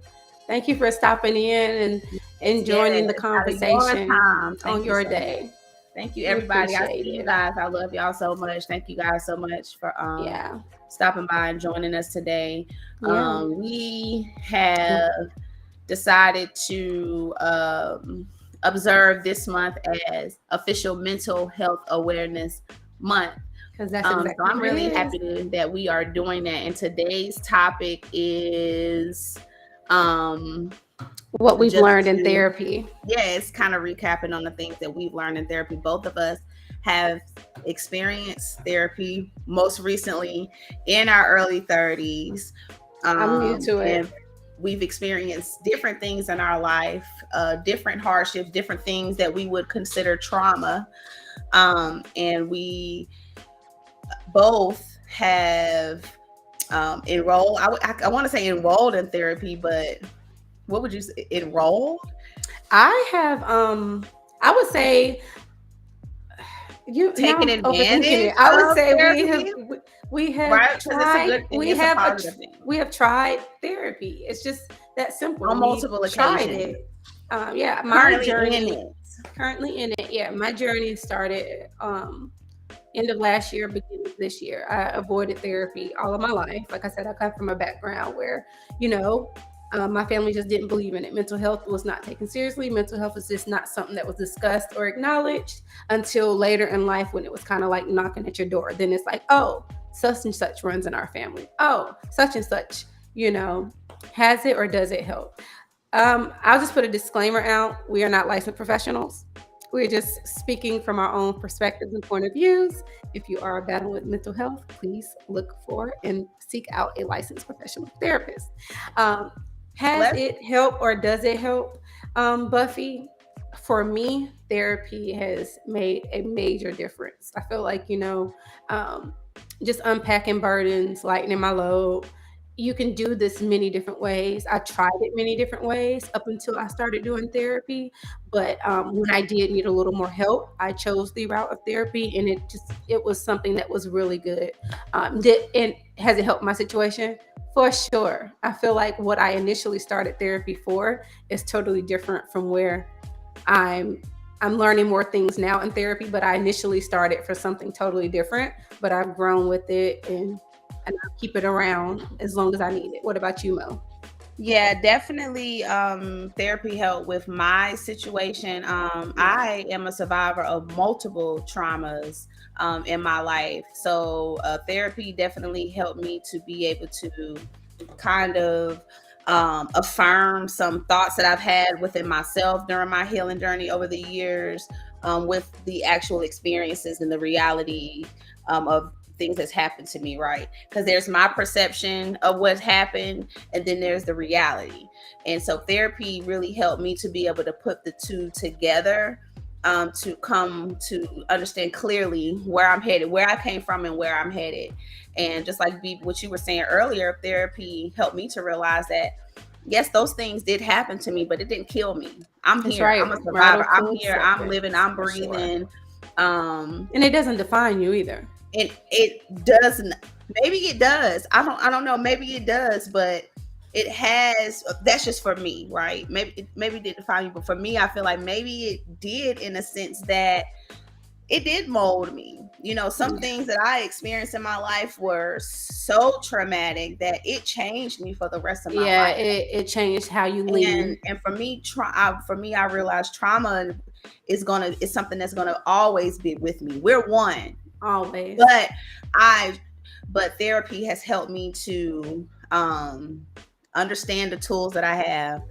Thank you for stopping in and Yes, joining the out of your conversation time. on Thank you your so much. day. Thank you, We everybody. I appreciate see you it. guys. I love y'all so much. Thank you guys so much for Yeah. stopping by and joining us today. Yeah. We have decided to observe this month as official Mental Health Awareness Month. Because that's So exactly I'm what it really is. happy that we are doing that. And today's topic is um, What we've just learned in to, therapy. it's kind of recapping on the things that we've learned in therapy. Both of us have experienced therapy most recently in our early 30s. I'm new to it. And we've experienced different things in our life, different hardships, different things that we would consider trauma. And we both have enrolled. I want to say enrolled in therapy, but what would you say? Enrolled? I have I would say you now Taking I'm overthinking advantage it. I would of say therapy, we have right? Because it's a tried good thing. It's a positive thing we have tried therapy. It's just that simple. on We've multiple tried occasions. it. Yeah, my Currently in journey it. currently in it. Yeah, my journey started end of last year, beginning of this year. I avoided therapy all of my life. Like I said, I come from a background where, you know, my family just didn't believe in it. Mental health was not taken seriously. Mental health was just not something that was discussed or acknowledged until later in life when it was kind of like knocking at your door. Then it's like, oh, such and such runs in our family. Oh, such and such, has it or does it help? I'll just put a disclaimer out. We are not licensed professionals. We're just speaking from our own perspectives and point of views. If you are battling with mental health, please look for and seek out a licensed professional therapist. Um, has Let's it helped or does it help? Buffy, for me, therapy has made a major difference. I feel like, um, just unpacking burdens, lightening my load, you can do this many different ways. I tried it many different ways up until I started doing therapy. But when I did need a little more help, I chose the route of therapy, and it was something that was really good. And has it helped my situation? For sure. I feel like what I initially started therapy for is totally different from where I'm I'm learning more things now in therapy, but I initially started for something totally different, but I've grown with it and I keep it around as long as I need it. What about you, Mo? Yeah, definitely. Therapy helped with my situation. Yeah. I am a survivor of multiple traumas in my life. So, therapy definitely helped me to be able to kind of affirm some thoughts that I've had within myself during my healing journey over the years, with the actual experiences and the reality of things that's happened to me, right? Because there's my perception of what's happened, and then there's the reality. And so therapy really helped me to be able to put the two together, to come to understand clearly where I'm headed, where I came from, and where I'm headed. And just like what you were saying earlier, therapy helped me to realize that yes, those things did happen to me, but it didn't kill me. I'm That's here. right. I'm a Right survivor. or I'm full here. I'm living. acceptance I'm for sure. breathing. Um, And it doesn't define you either. it doesn't. Maybe it does. I don't know. Maybe it does, but it has. That's just for me, right? Maybe it did define you, but for me, I feel like maybe it did in a sense that it did mold me. Some Yeah. things that I experienced in my life were so traumatic that it changed me for the rest of my Yeah, life. it changed how you And lead. for me, I realized trauma is something that's gonna always be with me. We're one, Always. but I but therapy has helped me to understand the tools that I have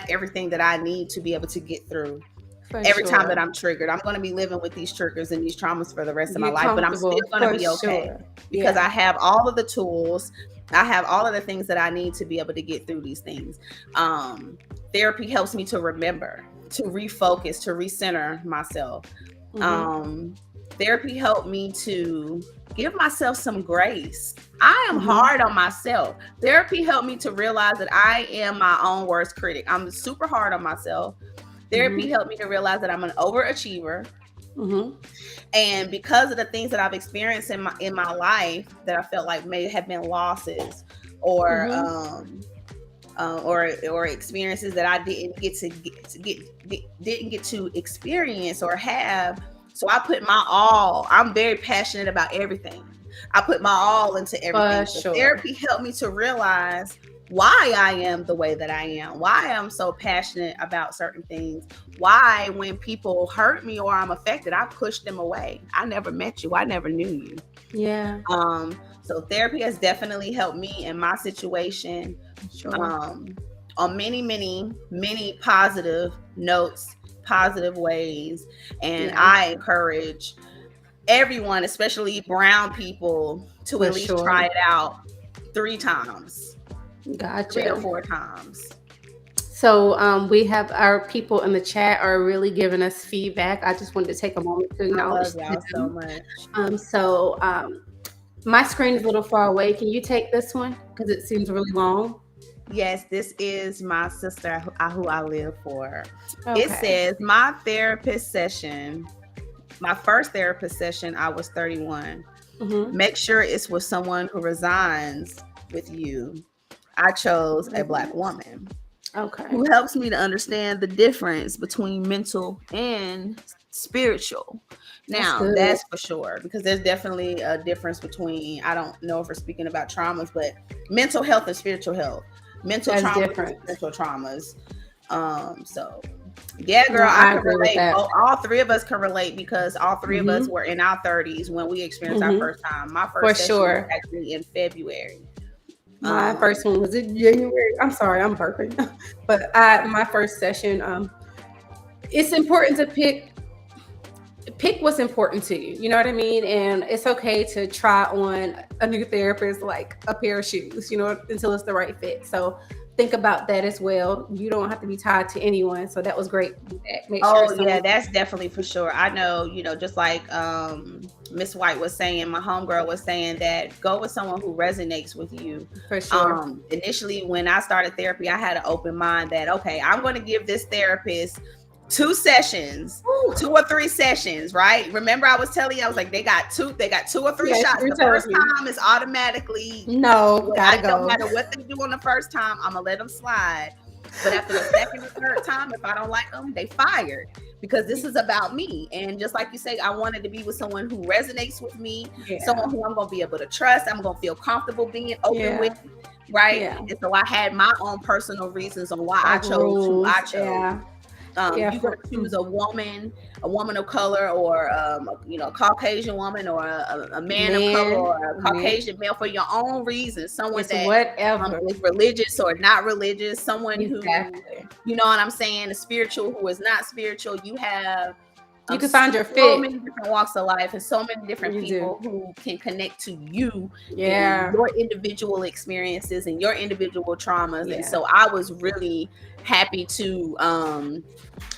everything that I need to be able to get through For every time sure. that I'm triggered. I'm going to be living with these triggers and these traumas for the rest of my Get life, but I'm still comfortable going to for be okay sure. because I Yeah. have all of the tools. I have all of the things that I need to be able to get through these things. Um, Therapy helps me to remember, to refocus, to recenter myself. Mm-hmm. Um, Therapy helped me to give myself some grace. I am Mm-hmm. hard on myself. Therapy helped me to realize that I am my own worst critic. I'm super hard on myself. Therapy Mm-hmm. helped me to realize that I'm an overachiever, Mm-hmm. and because of the things that I've experienced in my life that I felt like may have been losses, or Mm-hmm. or experiences that I didn't get to experience or have. So I put my all. I'm very passionate about everything. I put my all into For everything. So sure. therapy helped me to realize why I am the way that I am, why I'm so passionate about certain things, why when people hurt me or I'm affected, I push them away. I never met you. I never knew you. Yeah. So therapy has definitely helped me in my situation, Sure. um, on many, many, many positive notes, positive ways. And Yeah. I encourage everyone, especially brown people, to For at least try sure. it out 3 times, 3 or 4 times. So we have our people in the chat are really giving us feedback. I just wanted to take a moment to I acknowledge love y'all so them. much. My screen is a little far away. Can you take this one? Because it seems really long. Yes, this is my sister who I live for. It Okay. says, my first therapist session, I was 31. Mm-hmm. Make sure it's with someone who resigns with you. I chose a Black woman Okay. who helps me to understand the difference between mental and spiritual. That's Now, good. that's for sure, because there's definitely a difference between, I don't know if we're speaking about traumas, but mental health and spiritual health. Mental That's traumas and different. spiritual traumas. So yeah, No, girl, I I can agree with relate. that. All three of us can relate because all three of us Mm-hmm. were in our 30s when we experienced our Mm-hmm. first time. My For first session was sure. actually in February. My Um, first one was in January. I'm sorry, I'm burping. But my first session, it's important to pick what's important to you. You know what I mean? And it's okay to try on a new therapist like a pair of shoes, until it's the right fit. So think about that as well. You don't have to be tied to anyone. So that was great. Make sure Oh someone. yeah, that's definitely for sure. I know, just like Miss White was saying, my homegirl was saying that go with someone who resonates with you. For sure. Initially when I started therapy, I had an open mind that okay, I'm going to give this therapist 2 sessions, Whew. 2 or 3 sessions, right? Remember I was telling you, I was like, they got 2 or 3 Yes, shots. you're The telling first me. time is automatically, No, gotta I don't go. matter what they do on the first time, I'm gonna let them slide. But after the second or third time, if I don't like them, they fired, because this is about me. And just like you say, I wanted to be with someone who resonates with me, Yeah. someone who I'm going to be able to trust. I'm going to feel comfortable being open with, Yeah. right? Yeah. And so I had my own personal reasons on why I Like chose who I rules. chose. Yeah. Yeah. You're going to choose a woman of color, or a Caucasian woman, or a man of color, Man, or a man. Caucasian male for your own reasons. Someone It's that whatever. is religious or not religious. Someone who, Exactly. you know what I'm saying, is spiritual who is not spiritual. You have You can find your so fit. many different walks of life and so many different You do. people who can connect to you and Yeah. your individual experiences and your individual traumas. And Yeah. so I was really happy to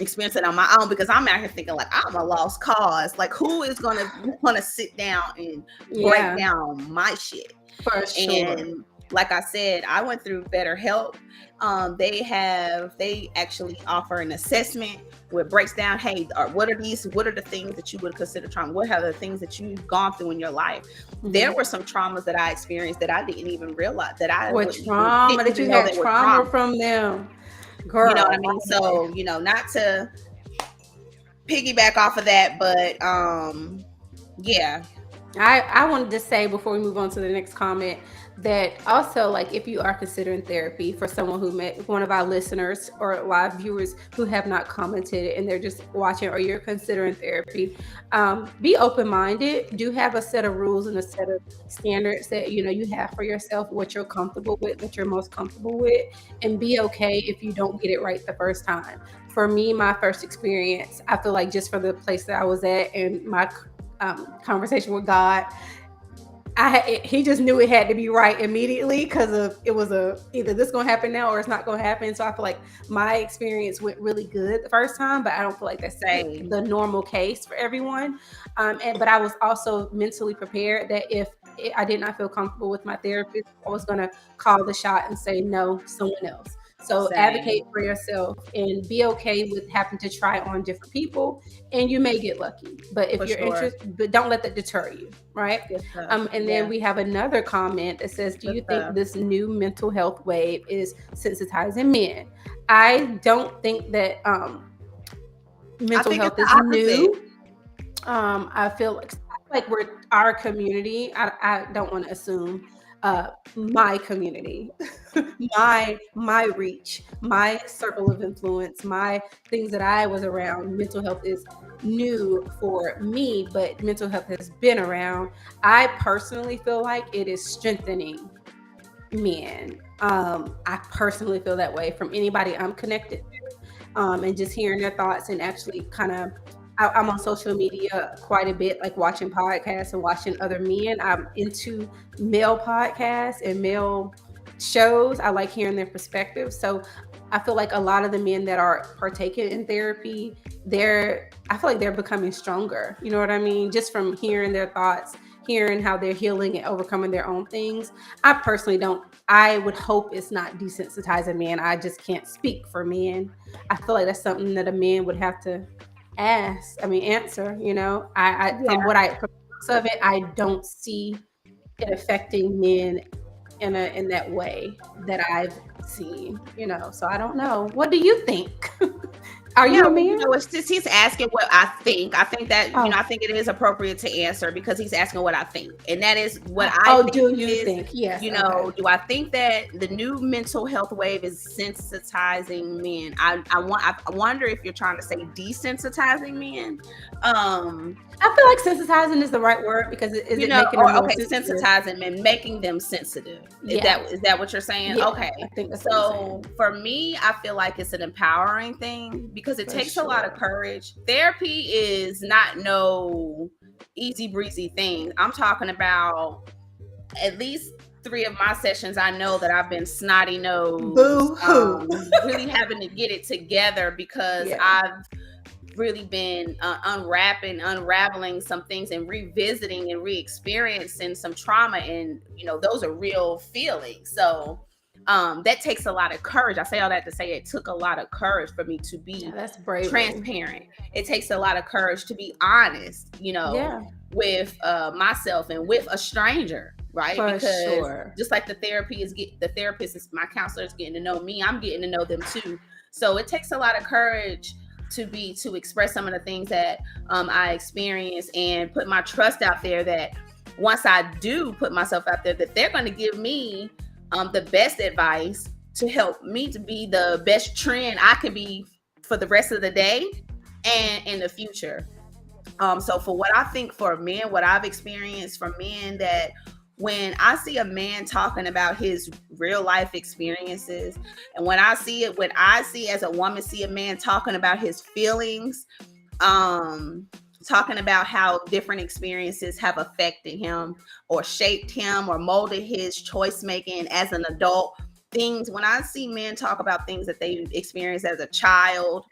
experience it on my own, because I'm out here thinking like I'm a lost cause. Like, who is gonna want to sit down and break Yeah. down my shit? For sure. And like I said, I went through BetterHelp. They actually offer an assessment where it breaks down, hey, what are the things that you would consider trauma? What are the things that you've gone through in your life? Mm-hmm. There were some traumas that I experienced that I didn't even realize that I What trauma that you had trauma from them, girl? You know what I mean? So, not to piggyback off of that, but yeah. I wanted to say before we move on to the next comment that also, like, if you are considering therapy, for someone who met one of our listeners or live viewers who have not commented and they're just watching, or you're considering therapy, be open-minded. Do have a set of rules and a set of standards that you have for yourself, what you're comfortable with, what you're most comfortable with, and be okay if you don't get it right the first time. For me, my first experience, I feel like, just for the place that I was at and my conversation with God, he just knew it had to be right immediately, because of it was either this gonna happen now or it's not gonna happen. So I feel like my experience went really good the first time, but I don't feel like that's the normal case for everyone. But I was also mentally prepared that if I did not feel comfortable with my therapist, I was gonna call the shot and say no to someone else. So advocate for yourself and be okay with having to try on different people, and you may get lucky. But if you're interested, but don't let that deter you, right? And then we have another comment that says, do you think this new mental health wave is sensitizing men? I don't think that mental health is new. I feel like we're our community. I don't want to assume my community, my reach, my circle of influence, my things that I was around. Mental health is new for me, but mental health has been around. I personally feel like it is strengthening men. I personally feel that way from anybody I'm connected to, and just hearing their thoughts, and actually kind of, I'm on social media quite a bit, like watching podcasts and watching other men. I'm into male podcasts and male shows. I like hearing their perspectives. So I feel like a lot of the men that are partaking in therapy, I feel like they're becoming stronger. You know what I mean? Just from hearing their thoughts, hearing how they're healing and overcoming their own things. I personally don't. I would hope it's not desensitizing men. I just can't speak for men. I feel like that's something that a man would have to answer. From what from of it, I don't see it affecting men in that way that I've seen. So I don't know. What do you think? Are you a man? It's just he's asking what I think. I think that I think it is appropriate to answer, because he's asking what I think, and that is what I think. Do you think? Yes. Do I think that the new mental health wave is sensitizing men? I wonder if you're trying to say desensitizing men. I feel like sensitizing is the right word, because it making them more sensitive? Sensitizing men, making them sensitive. Is that what you're saying? Yeah, okay. I think that's so for me, I feel like it's an empowering thing, because it takes a lot of courage. Therapy is not no easy breezy thing. I'm talking about at least 3 of my sessions. I know that I've been snotty nosed, really having to get it together, because I've really been unraveling some things and revisiting and re-experiencing some trauma, and those are real feelings. So that takes a lot of courage. I say all that to say it took a lot of courage for me to be transparent. It takes a lot of courage to be honest, with myself and with a stranger, right? Because just like the therapist is, my counselor is getting to know me, I'm getting to know them too. So it takes a lot of courage to express some of the things that I experience, and put my trust out there that once I do put myself out there, that they're going to give me the best advice to help me to be the best trend I can be for the rest of the day and in the future. So for what I think for men, what I've experienced from men, that when I see a man talking about his real life experiences, and when I see as a woman, see a man talking about his feelings, um talking about how different experiences have affected him or shaped him or molded his choice making as an adult. Things, when I see men talk about things that they experienced as a child,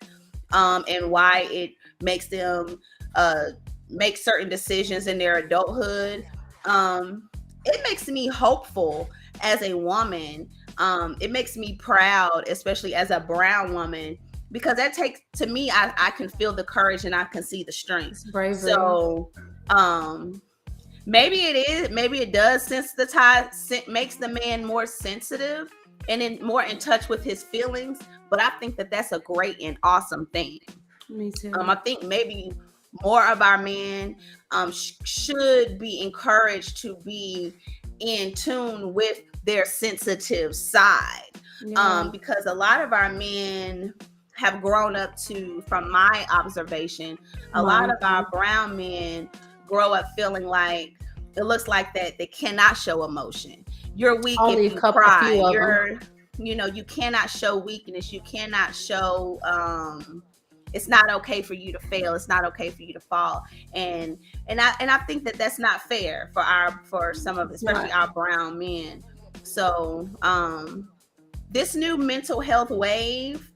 and why it makes them uh make certain decisions in their adulthood, it makes me hopeful as a woman. It makes me proud, especially as a brown woman, because that takes, to me, I can feel the courage and I can see the strength. It's bravery. So maybe it does sensitize, makes the man more sensitive and more in touch with his feelings. But I think that that's a great and awesome thing. Me too. I think maybe more of our men should be encouraged to be in tune with their sensitive side, because a lot of our men have grown up to, from my observation, a lot of our brown men grow up feeling like, it looks like that they cannot show emotion. You're weak Only if you a cry. few of You're, you cannot show weakness. You cannot show, it's not okay for you to fail. It's not okay for you to fall. And I think that that's not fair for some of, especially our brown men. So this new mental health wave,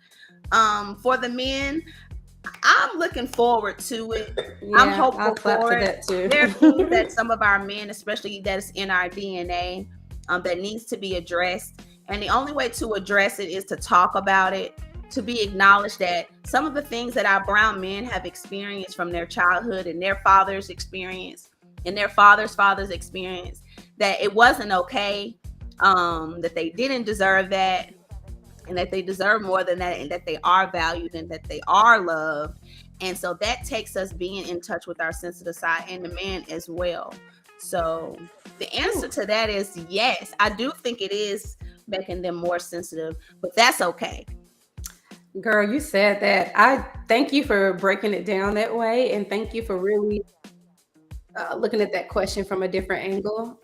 for the men, I'm looking forward to it. Yeah, I'm hopeful I'll clap for for it. that too. There are things that some of our men, especially that's in our DNA, that needs to be addressed. And the only way to address it is to talk about it, to be acknowledged that some of the things that our brown men have experienced from their childhood and their father's experience and their father's experience, that it wasn't okay, that they didn't deserve that, and that they deserve more than that, and that they are valued and that they are loved. And so that takes us being in touch with our sensitive side, and the man as well. So the answer to that is yes. I do think it is making them more sensitive, but that's okay. Girl, you said that. I thank you for breaking it down that way, and thank you for really looking at that question from a different angle.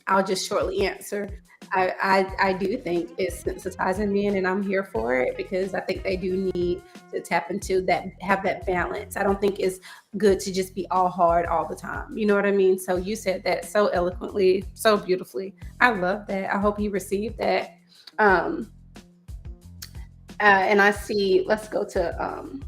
I'll just shortly answer. I do think it's sensitizing men, and I'm here for it because I think they do need to tap into that, have that balance. I don't think it's good to just be all hard all the time. You know what I mean? So you said that so eloquently, so beautifully. I love that. I hope you received that. And I see, let's go to,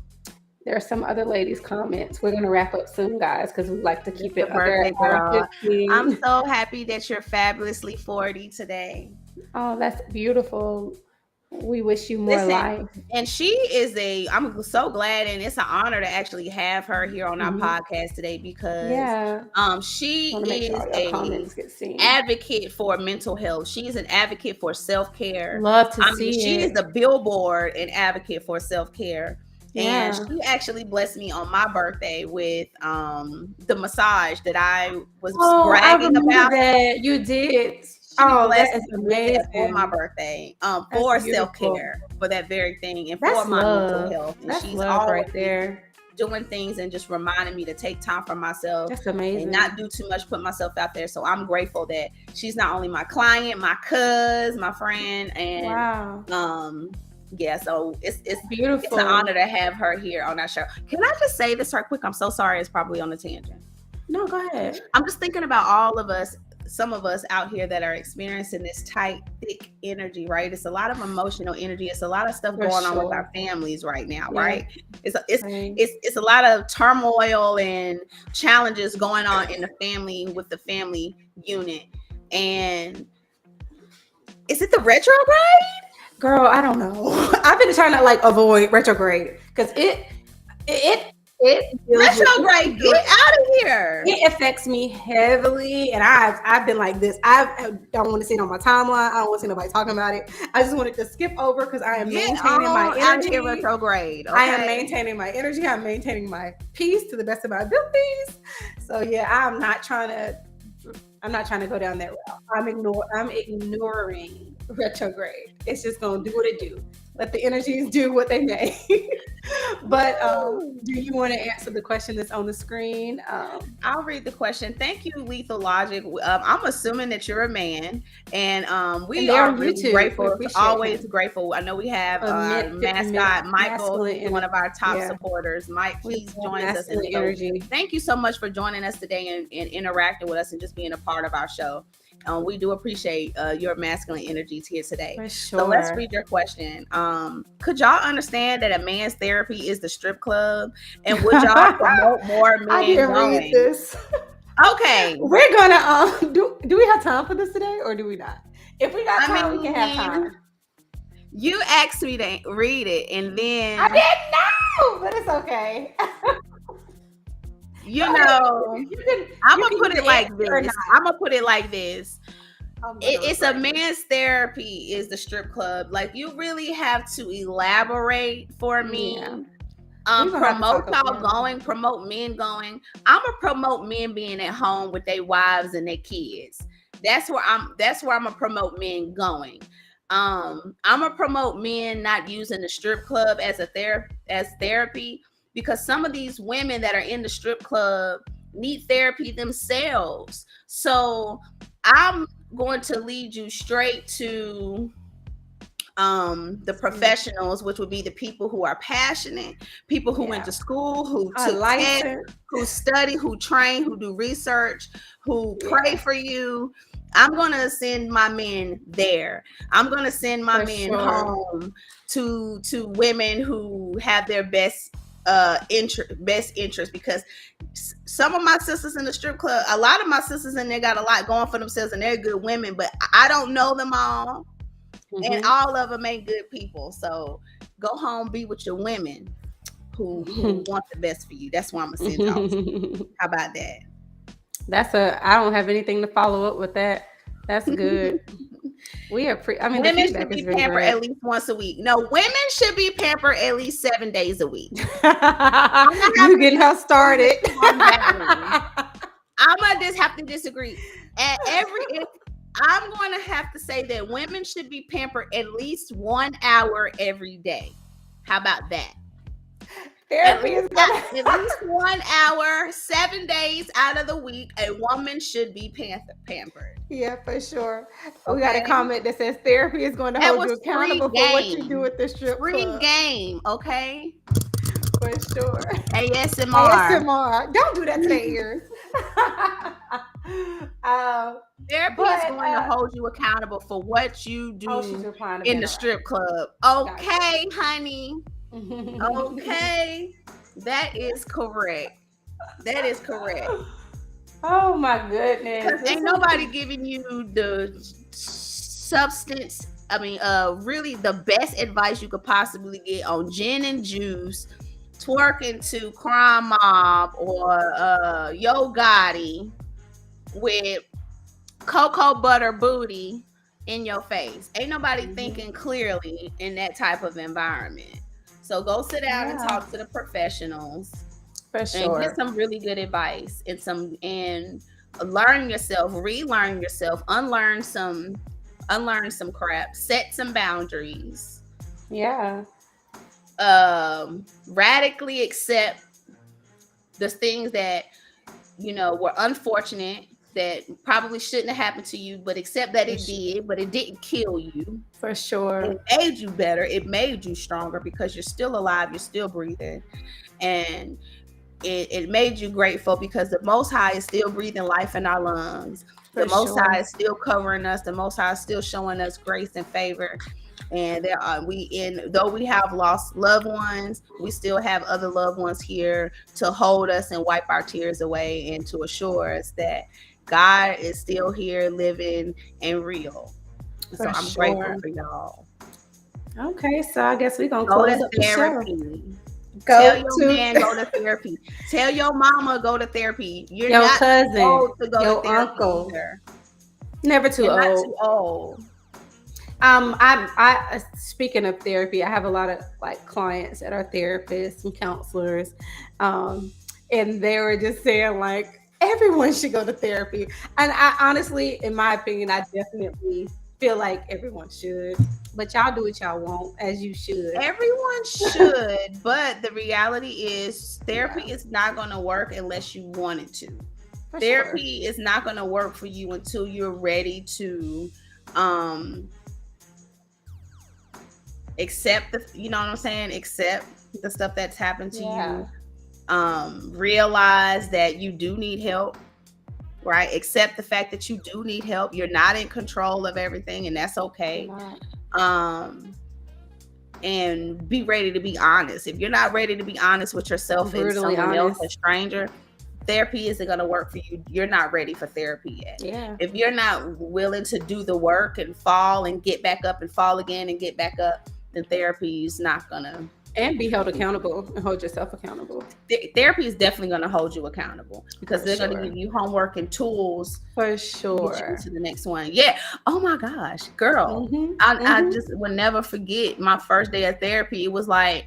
there are some other ladies' comments. We're going to wrap up soon, guys, because we like to keep it Birthday under girl. 15. I'm so happy that you're fabulously 40 today. Oh, that's beautiful. We wish you more life. And I'm so glad, and it's an honor to actually have her here on our podcast today, because she is an advocate for mental health. She is an advocate for self-care. Love to see she it. is the billboard and advocate for self-care. Yeah. And she actually blessed me on my birthday with the massage that I was bragging about. That you did. That is amazing. For my birthday, for self-care, for that very thing, and for my mental health. And that's she's love right there. Doing things and just reminding me to take time for myself. That's amazing. And not do too much, put myself out there. So I'm grateful that she's not only my client, my cousin, my friend, and yeah, so it's beautiful. It's an honor to have her here on our show. Can I just say this right quick? I'm so sorry, it's probably on a tangent. No, go ahead. I'm just thinking about all of us, some of us out here that are experiencing this tight, thick energy, right? It's a lot of emotional energy. It's a lot of stuff going on with our families right now, right? It's a lot of turmoil and challenges going on in the family, with the family unit. And is it the retrograde? Girl, I don't know. I've been trying to avoid retrograde because it retrograde, get out of here. It affects me heavily, and I've been like this. I don't want to see it on my timeline. I don't want to see nobody talking about it. I just wanted to skip over because I am maintaining my energy. Retrograde. Okay. I am maintaining my energy. I'm maintaining my peace to the best of my abilities. So yeah, I'm not trying to go down that route. I'm ignoring retrograde. It's just gonna do what it do. Let the energies do what they may. But Woo! do you want to answer the question that's on the screen? I'll read the question. Thank you, Lethal Logic. I'm assuming that you're a man, and And we they're are on really YouTube. We grateful. appreciate Always him. grateful. I know we have A mascot Michael. masculine He's one energy. of our top Yeah, supporters. Mike, we he's love joins us, and masculine so energy thank you so much for joining us today and interacting with us and just being a part of our show. We do appreciate your masculine energies here today. for So let's sure. read your question. Could y'all understand that a man's therapy is the strip club? And would y'all promote more I men didn't read going? this. Okay. We're gonna do we have time for this today or do we not? If we got I time, we can have mean, time. you asked me to read it, and I then, didn't know, but it's okay. Go you ahead. know, You can I'm you gonna can put it either like answer or this. not. I'm gonna put it like this. I'm gonna It's a refrain. man's therapy is the strip club. Like, you really have to elaborate for Yeah, me. we're gonna have to Promote talk about y'all it. going, promote men going. I'm gonna promote men being at home with their wives and their kids. That's where I'm gonna promote men going. I'm gonna promote men not using the strip club as as therapy, because some of these women that are in the strip club need therapy themselves. So I'm going to lead you straight to the professionals, which would be the people who are passionate, people who went Yeah, to school, who a took tests, license. who study, who train, who do research, who pray Yeah, for you. I'm going to send my men there. I'm going to send my for men sure. home to women who have their best interest, because some of my sisters in the strip club, a lot of my sisters in there got a lot going for themselves and they're good women, but I don't know them all, and Hmm. all of them ain't good people. So go home, be with your women who want the best for you. That's why I'm gonna send y'all to. How about that? That's a. I don't have anything to follow up with that. That's good. I mean, the Women should feedback has be been pampered great. at least once a week. No, women should be pampered at least 7 days a week. I'm gonna have You to getting her disagree started. on that one. I'm gonna just have to disagree. If I'm going to have to say that women should be pampered at least 1 hour every day. How about that? At Therapy least is gonna. at least 1 hour, 7 days out of the week, a woman should be pampered. Yeah, for sure. We got a Okay, comment that says therapy is going to that hold you was free accountable for what you do game. at the strip Free club. game. Okay, For sure. ASMR. ASMR. Don't do that to their ears. um, Therapy is but going to hold you accountable for what you oh, she's do replying to in Ben. the All right, strip club. gotcha. Okay, honey. Okay, that is correct. That is correct. Oh my goodness, Because this ain't is nobody giving you the substance. I mean, really the best advice you could possibly get on gin and juice, twerking to Crime Mob or Yo Gotti with cocoa butter booty in your face. Ain't nobody mhm. thinking clearly in that type of environment. So go sit down and Yeah, talk to the professionals for and get sure, some really good advice and learn yourself, relearn yourself, unlearn some crap, set some boundaries, yeah, radically accept the things that were unfortunate, that probably shouldn't have happened to you, but accept that for it sure, did, but it didn't kill you. for sure, It made you better, it made you stronger, because you're still alive, you're still breathing, and it made you grateful because the Most High is still breathing life in our lungs. The for Most sure, High is still covering us. The Most High is still showing us grace and favor. And though we have lost loved ones, we still have other loved ones here to hold us and wipe our tears away, and to assure us that God is still here, living and real. So for I'm grateful sure. for y'all. Okay, so I guess we're gonna Go close to up the show. therapy. Tell Go your to man go to therapy. Tell your mama go to therapy. You're your not too cousin, old to go to your therapy uncle. either. Never too You're not old. too old. I speaking of therapy, I have a lot of like clients that are therapists and counselors, um, and they were just saying like everyone should go to therapy. And I honestly, in my opinion, I definitely feel like everyone should, but y'all do what y'all want, as you should. Everyone should, but the reality is therapy Yeah, is not going to work unless you want it to. for sure. Therapy is not going to work for you until you're ready to um accept the, you know what I'm saying, accept the stuff that's happened to Yeah, you, realize that you do need help, right? Accept the fact that you do need help. You're not in control of everything, and that's you're okay. not. um and be ready to be honest. If you're not ready to be honest with yourself and Brutally someone else, a honest. stranger, therapy isn't going to work for you. You're not ready for therapy yet. Yeah, If you're not willing to do the work and fall and get back up and fall again and get back up, then therapy is not going to. and be held accountable and hold yourself accountable. Therapy is definitely going to hold you accountable because For they're going to sure. give you homework and tools For to get you sure. to the next one. Yeah. Oh my gosh, girl. Mhm. I Mhm. just will never forget my first day of therapy. It was like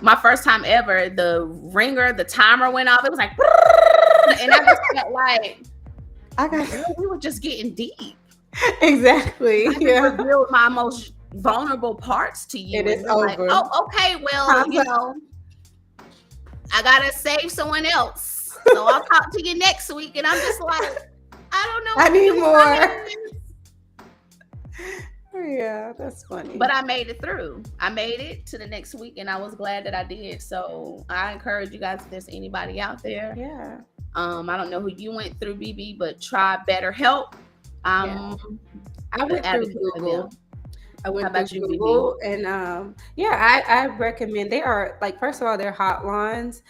my first time ever. The ringer, the timer went off. It was like, and I just felt like, I got girl, we were just getting deep. exactly. I just Yeah. revealed my most vulnerable parts to you, It is and you're like, over. oh, okay, well, Time's up. I gotta save someone else, so I'll talk to you next week. And I'm just like, I don't know I what to need do with my more. hands. Yeah, that's funny. But I made it through. I made it to the next week, and I was glad that I did. So I encourage you guys, if there's anybody out there, Yeah. I don't know who you went through, BB, but try BetterHelp. Yeah. I'm I an went through advocate for Google. them. I How went through about you, BB? Google and yeah, I recommend they are like first of all, they're hotlines.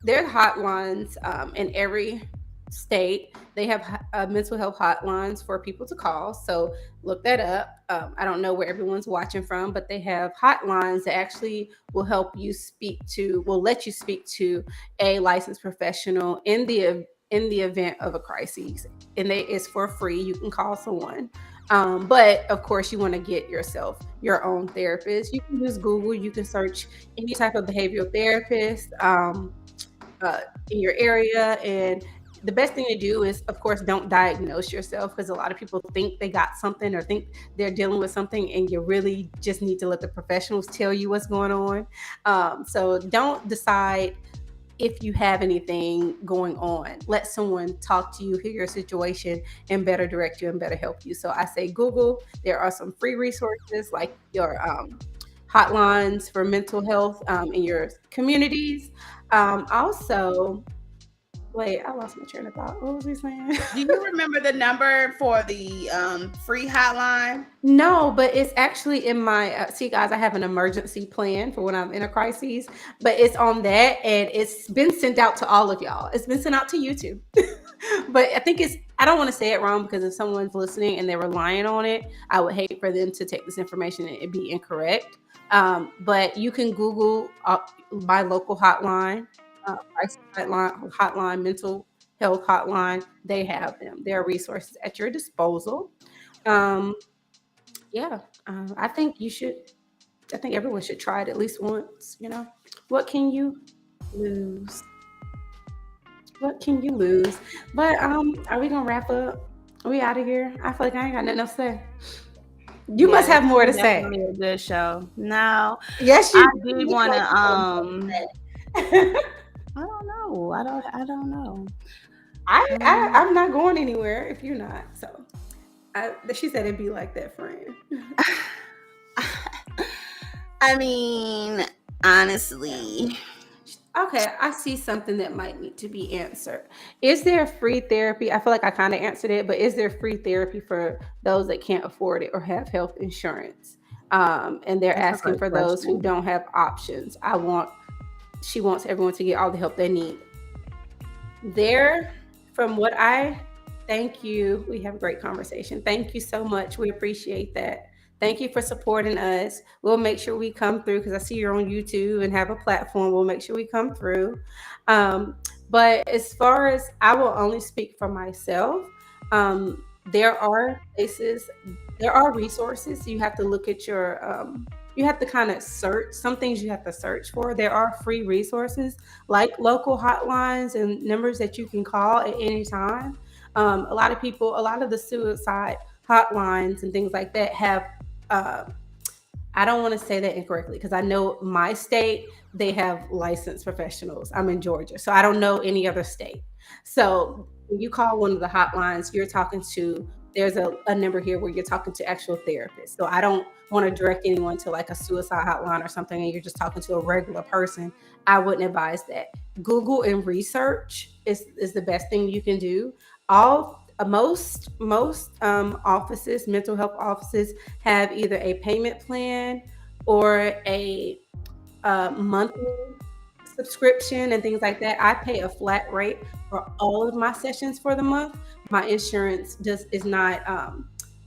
There's hotlines in every state. They have mental health hotlines for people to call. So look that up. I don't know where everyone's watching from, but they have hotlines that actually will help you will let you speak to a licensed professional in the event of a crisis, and it's for free. You can call someone. But of course, you want to get yourself your own therapist. You can use Google. You can search any type of behavioral therapist. Uh, in your area. And the best thing to do is, of course, don't diagnose yourself because a lot of people think they got something or think they're dealing with something, and you really just need to let the professionals tell you what's going on. So don't decide if you have anything going on. Let someone talk to you, hear your situation, and better direct you and better help you. So I say Google. There are some free resources like your hotlines for mental health in your communities. Also, wait, I lost my train of thought. What was we saying? Do you remember the number for the free hotline? No, but it's actually in my see, guys. I have an emergency plan for when I'm in a crisis, but it's on that, and it's been sent out to all of y'all. It's been sent out to you too. But I think it's. I don't want to say it wrong because if someone's listening and they're relying on it, I would hate for them to take this information and it be incorrect. But you can Google my local hotline, crisis hotline, mental health hotline. They have them. There are resources at your disposal. Um, yeah, I think you should. I think everyone should try it at least once. What can you lose? What can you lose? But are we gonna wrap up? Are we out of here? I feel like I ain't got nothing else to say. You Yeah, must this have more to was say. definitely a good show. Now, Yes, I you do. did You want like to to say. I don't know. I don't know. I'm not going anywhere if you're not. So she said it'd be like that, friend. I mean, honestly, Okay, I see something that might need to be answered. Is there free therapy? I feel like I kind of answered it, but is there free therapy for those that can't afford it or have health insurance? And they're that's a asking great for those who question. don't have options. She wants everyone to get all the help they need. There, from what I thank you. We have a great conversation. Thank you so much. We appreciate that. Thank you for supporting us. We'll make sure we come through because I see you're on YouTube and have a platform. We'll make sure we come through. Um, but as far as I will only speak for myself, there are places, there are resources. You have to look at you have to kind of search some things you have to search for. There are free resources like local hotlines and numbers that you can call at any time. A lot of the suicide hotlines and things like that have uh, I don't want to say that incorrectly because I know my state, they have licensed professionals. I'm in Georgia, so I don't know any other state. So when you call one of the hotlines, you're talking to, there's a number here where you're talking to actual therapists. So I don't want to direct anyone to like a suicide hotline or something and you're just talking to a regular person. I wouldn't advise that. Google and research is the best thing you can do. All most offices, mental health offices, have either a payment plan or a monthly subscription and things like that. I pay a flat rate for all of my sessions for the month. My insurance just is not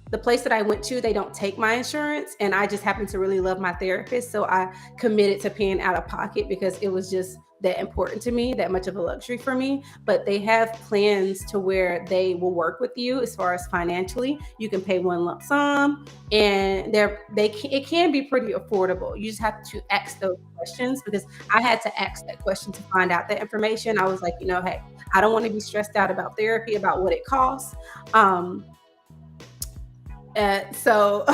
the place that I went to, they don't take my insurance. And I just happen to really love my therapist. So I committed to paying out of pocket because it was just that important to me, that much of a luxury for me. But they have plans to where they will work with you as far as financially. You can pay one lump sum, and it can be pretty affordable. You just have to ask those questions because I had to ask that question to find out that information. I was like, hey, I don't want to be stressed out about therapy, about what it costs. So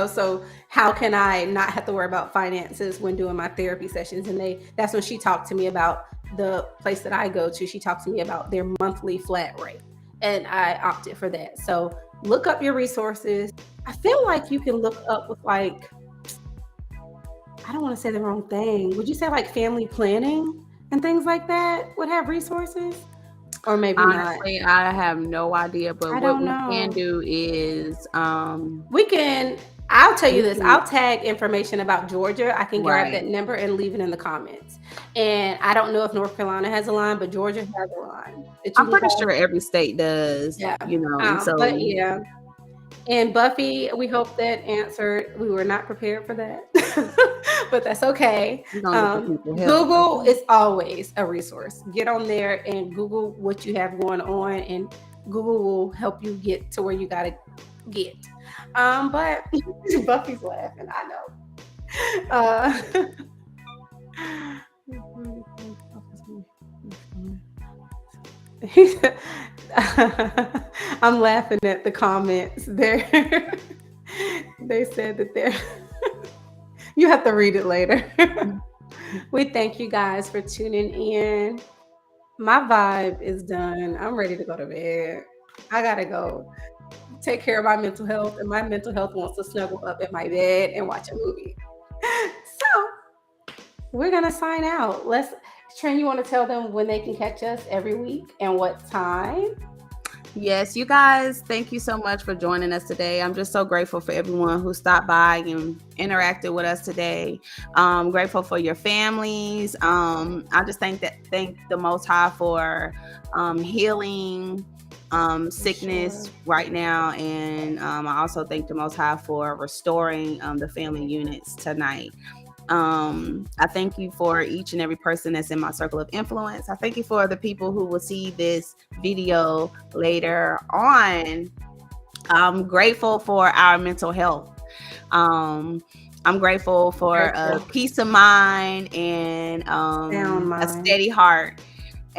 so how can I not have to worry about finances when doing my therapy sessions? And that's when she talked to me about the place that I go to. She talked to me about their monthly flat rate, and I opted for that. So look up your resources. I feel like you can look up with like, I don't want to say the wrong thing. Would you say like family planning and things like that would have resources? Or maybe not. Honestly, I have no idea, but I what don't we can know. do is I'll tell you we this. can, I'll tag information about Georgia. I can grab right. that number and leave it in the comments. And I don't know if North Carolina has a line, but Georgia has a line that you I'm can pretty call. sure every state does, Yeah. and But so yeah. And Buffy, we hope that answered. We were not prepared for that, but that's okay. we're gonna get the people help. Google Okay. is always a resource. Get on there and Google what you have going on, and Google will help you get to where you gotta get. But Buffy's laughing. I know. He said- I'm laughing at the comments there. They said that they're you have to read it later. We thank you guys for tuning in. My vibe is done. I'm ready to go to bed. I gotta go take care of my mental health, and my mental health wants to snuggle up in my bed and watch a movie. So we're gonna sign out. Trent, you want to tell them when they can catch us every week and what time? Yes, you guys, thank you so much for joining us today. I'm just so grateful for everyone who stopped by and interacted with us today. Grateful for your families. I just thank the Most High for healing sickness Sure. right now, and I also thank the Most High for restoring the family units tonight. I thank you for each and every person that's in my circle of influence. I thank you for the people who will see this video later on. I'm grateful for our mental health. I'm grateful for a Grateful. peace of mind and Sound a mind. steady heart.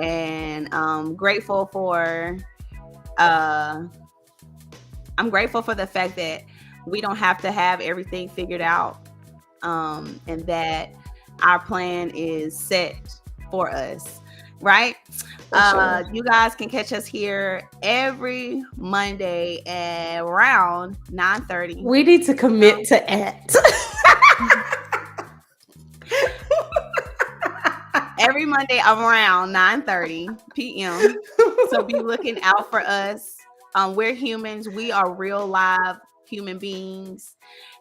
And grateful for I'm grateful for the fact that we don't have to have everything figured out, and that our plan is set for us, right? For sure. You guys can catch us here every Monday at around 9:30. We need to commit to it. Every Monday around 9:30 p.m. So be looking out for us. We're humans. We are real live human beings,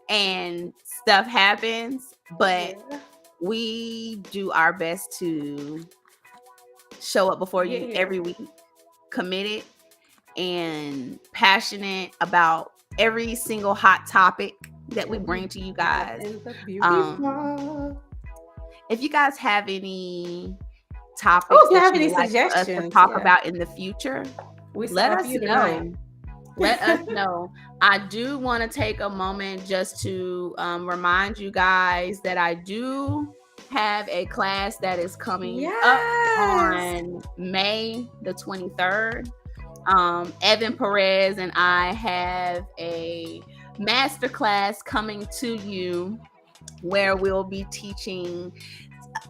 and stuff happens, but Yeah. we do our best to show up before Get you here. every week, committed and passionate about every single hot topic that we bring to you guys. In the beauty Um, bar. if you guys have any Oh, topics if you that have you any would like for us to suggestions, talk yeah. about in the future, We let saw a us few tonight. know. Let us know. I do want to take a moment just to remind you guys that I do have a class that is coming up Yes. on May the 23rd. Evan Perez and I have a masterclass coming to you where we'll be teaching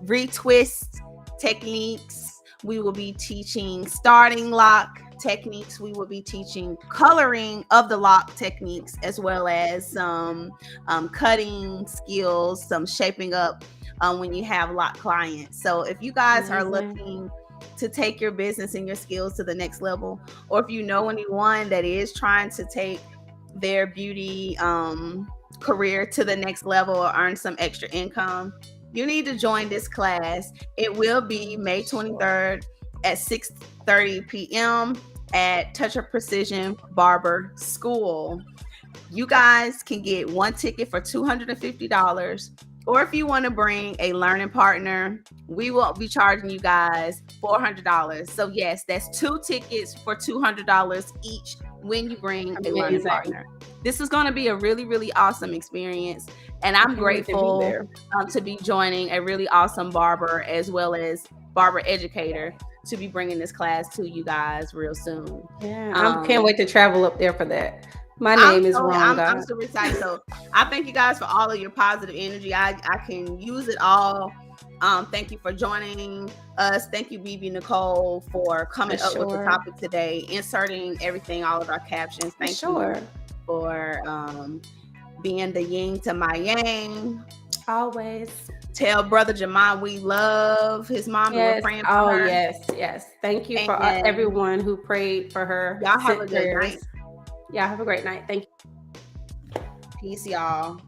retwist techniques. We will be teaching starting lock techniques. We will be teaching coloring of the lock techniques, as well as some cutting skills, some shaping up when you have lock clients. So if you guys are Amazing. looking to take your business and your skills to the next level, or if you know anyone that is trying to take their beauty career to the next level or earn some extra income, you need to join this class. It will be May 23rd at 6:30 p.m. at Touch of Precision Barber School. You guys can get one ticket for $250. Or if you want to bring a learning partner, we will be charging you guys $400. So yes, that's 2 tickets for $200 each when you bring a learning Amazing. partner. This is going to be a really, really awesome experience. And I'm Can't wait to be grateful there. to be joining a really awesome barber as well as barber educator to be bringing this class to you guys real soon. Yeah, I can't wait to travel up there for that. My name is I'm Rhonda. super excited. So I thank you guys for all of your positive energy. I can use it all. Thank you for joining us. Thank you, BB Nicole, for coming up with the topic today, inserting everything, all of our captions. Thank you for being the yin to my yang. Always. Tell Brother Jamal we love his mom and we're praying for her. Oh, yes. Thank you for everyone who prayed for her. Y'all have a good night. Y'all have a great night. Thank you. Peace, y'all.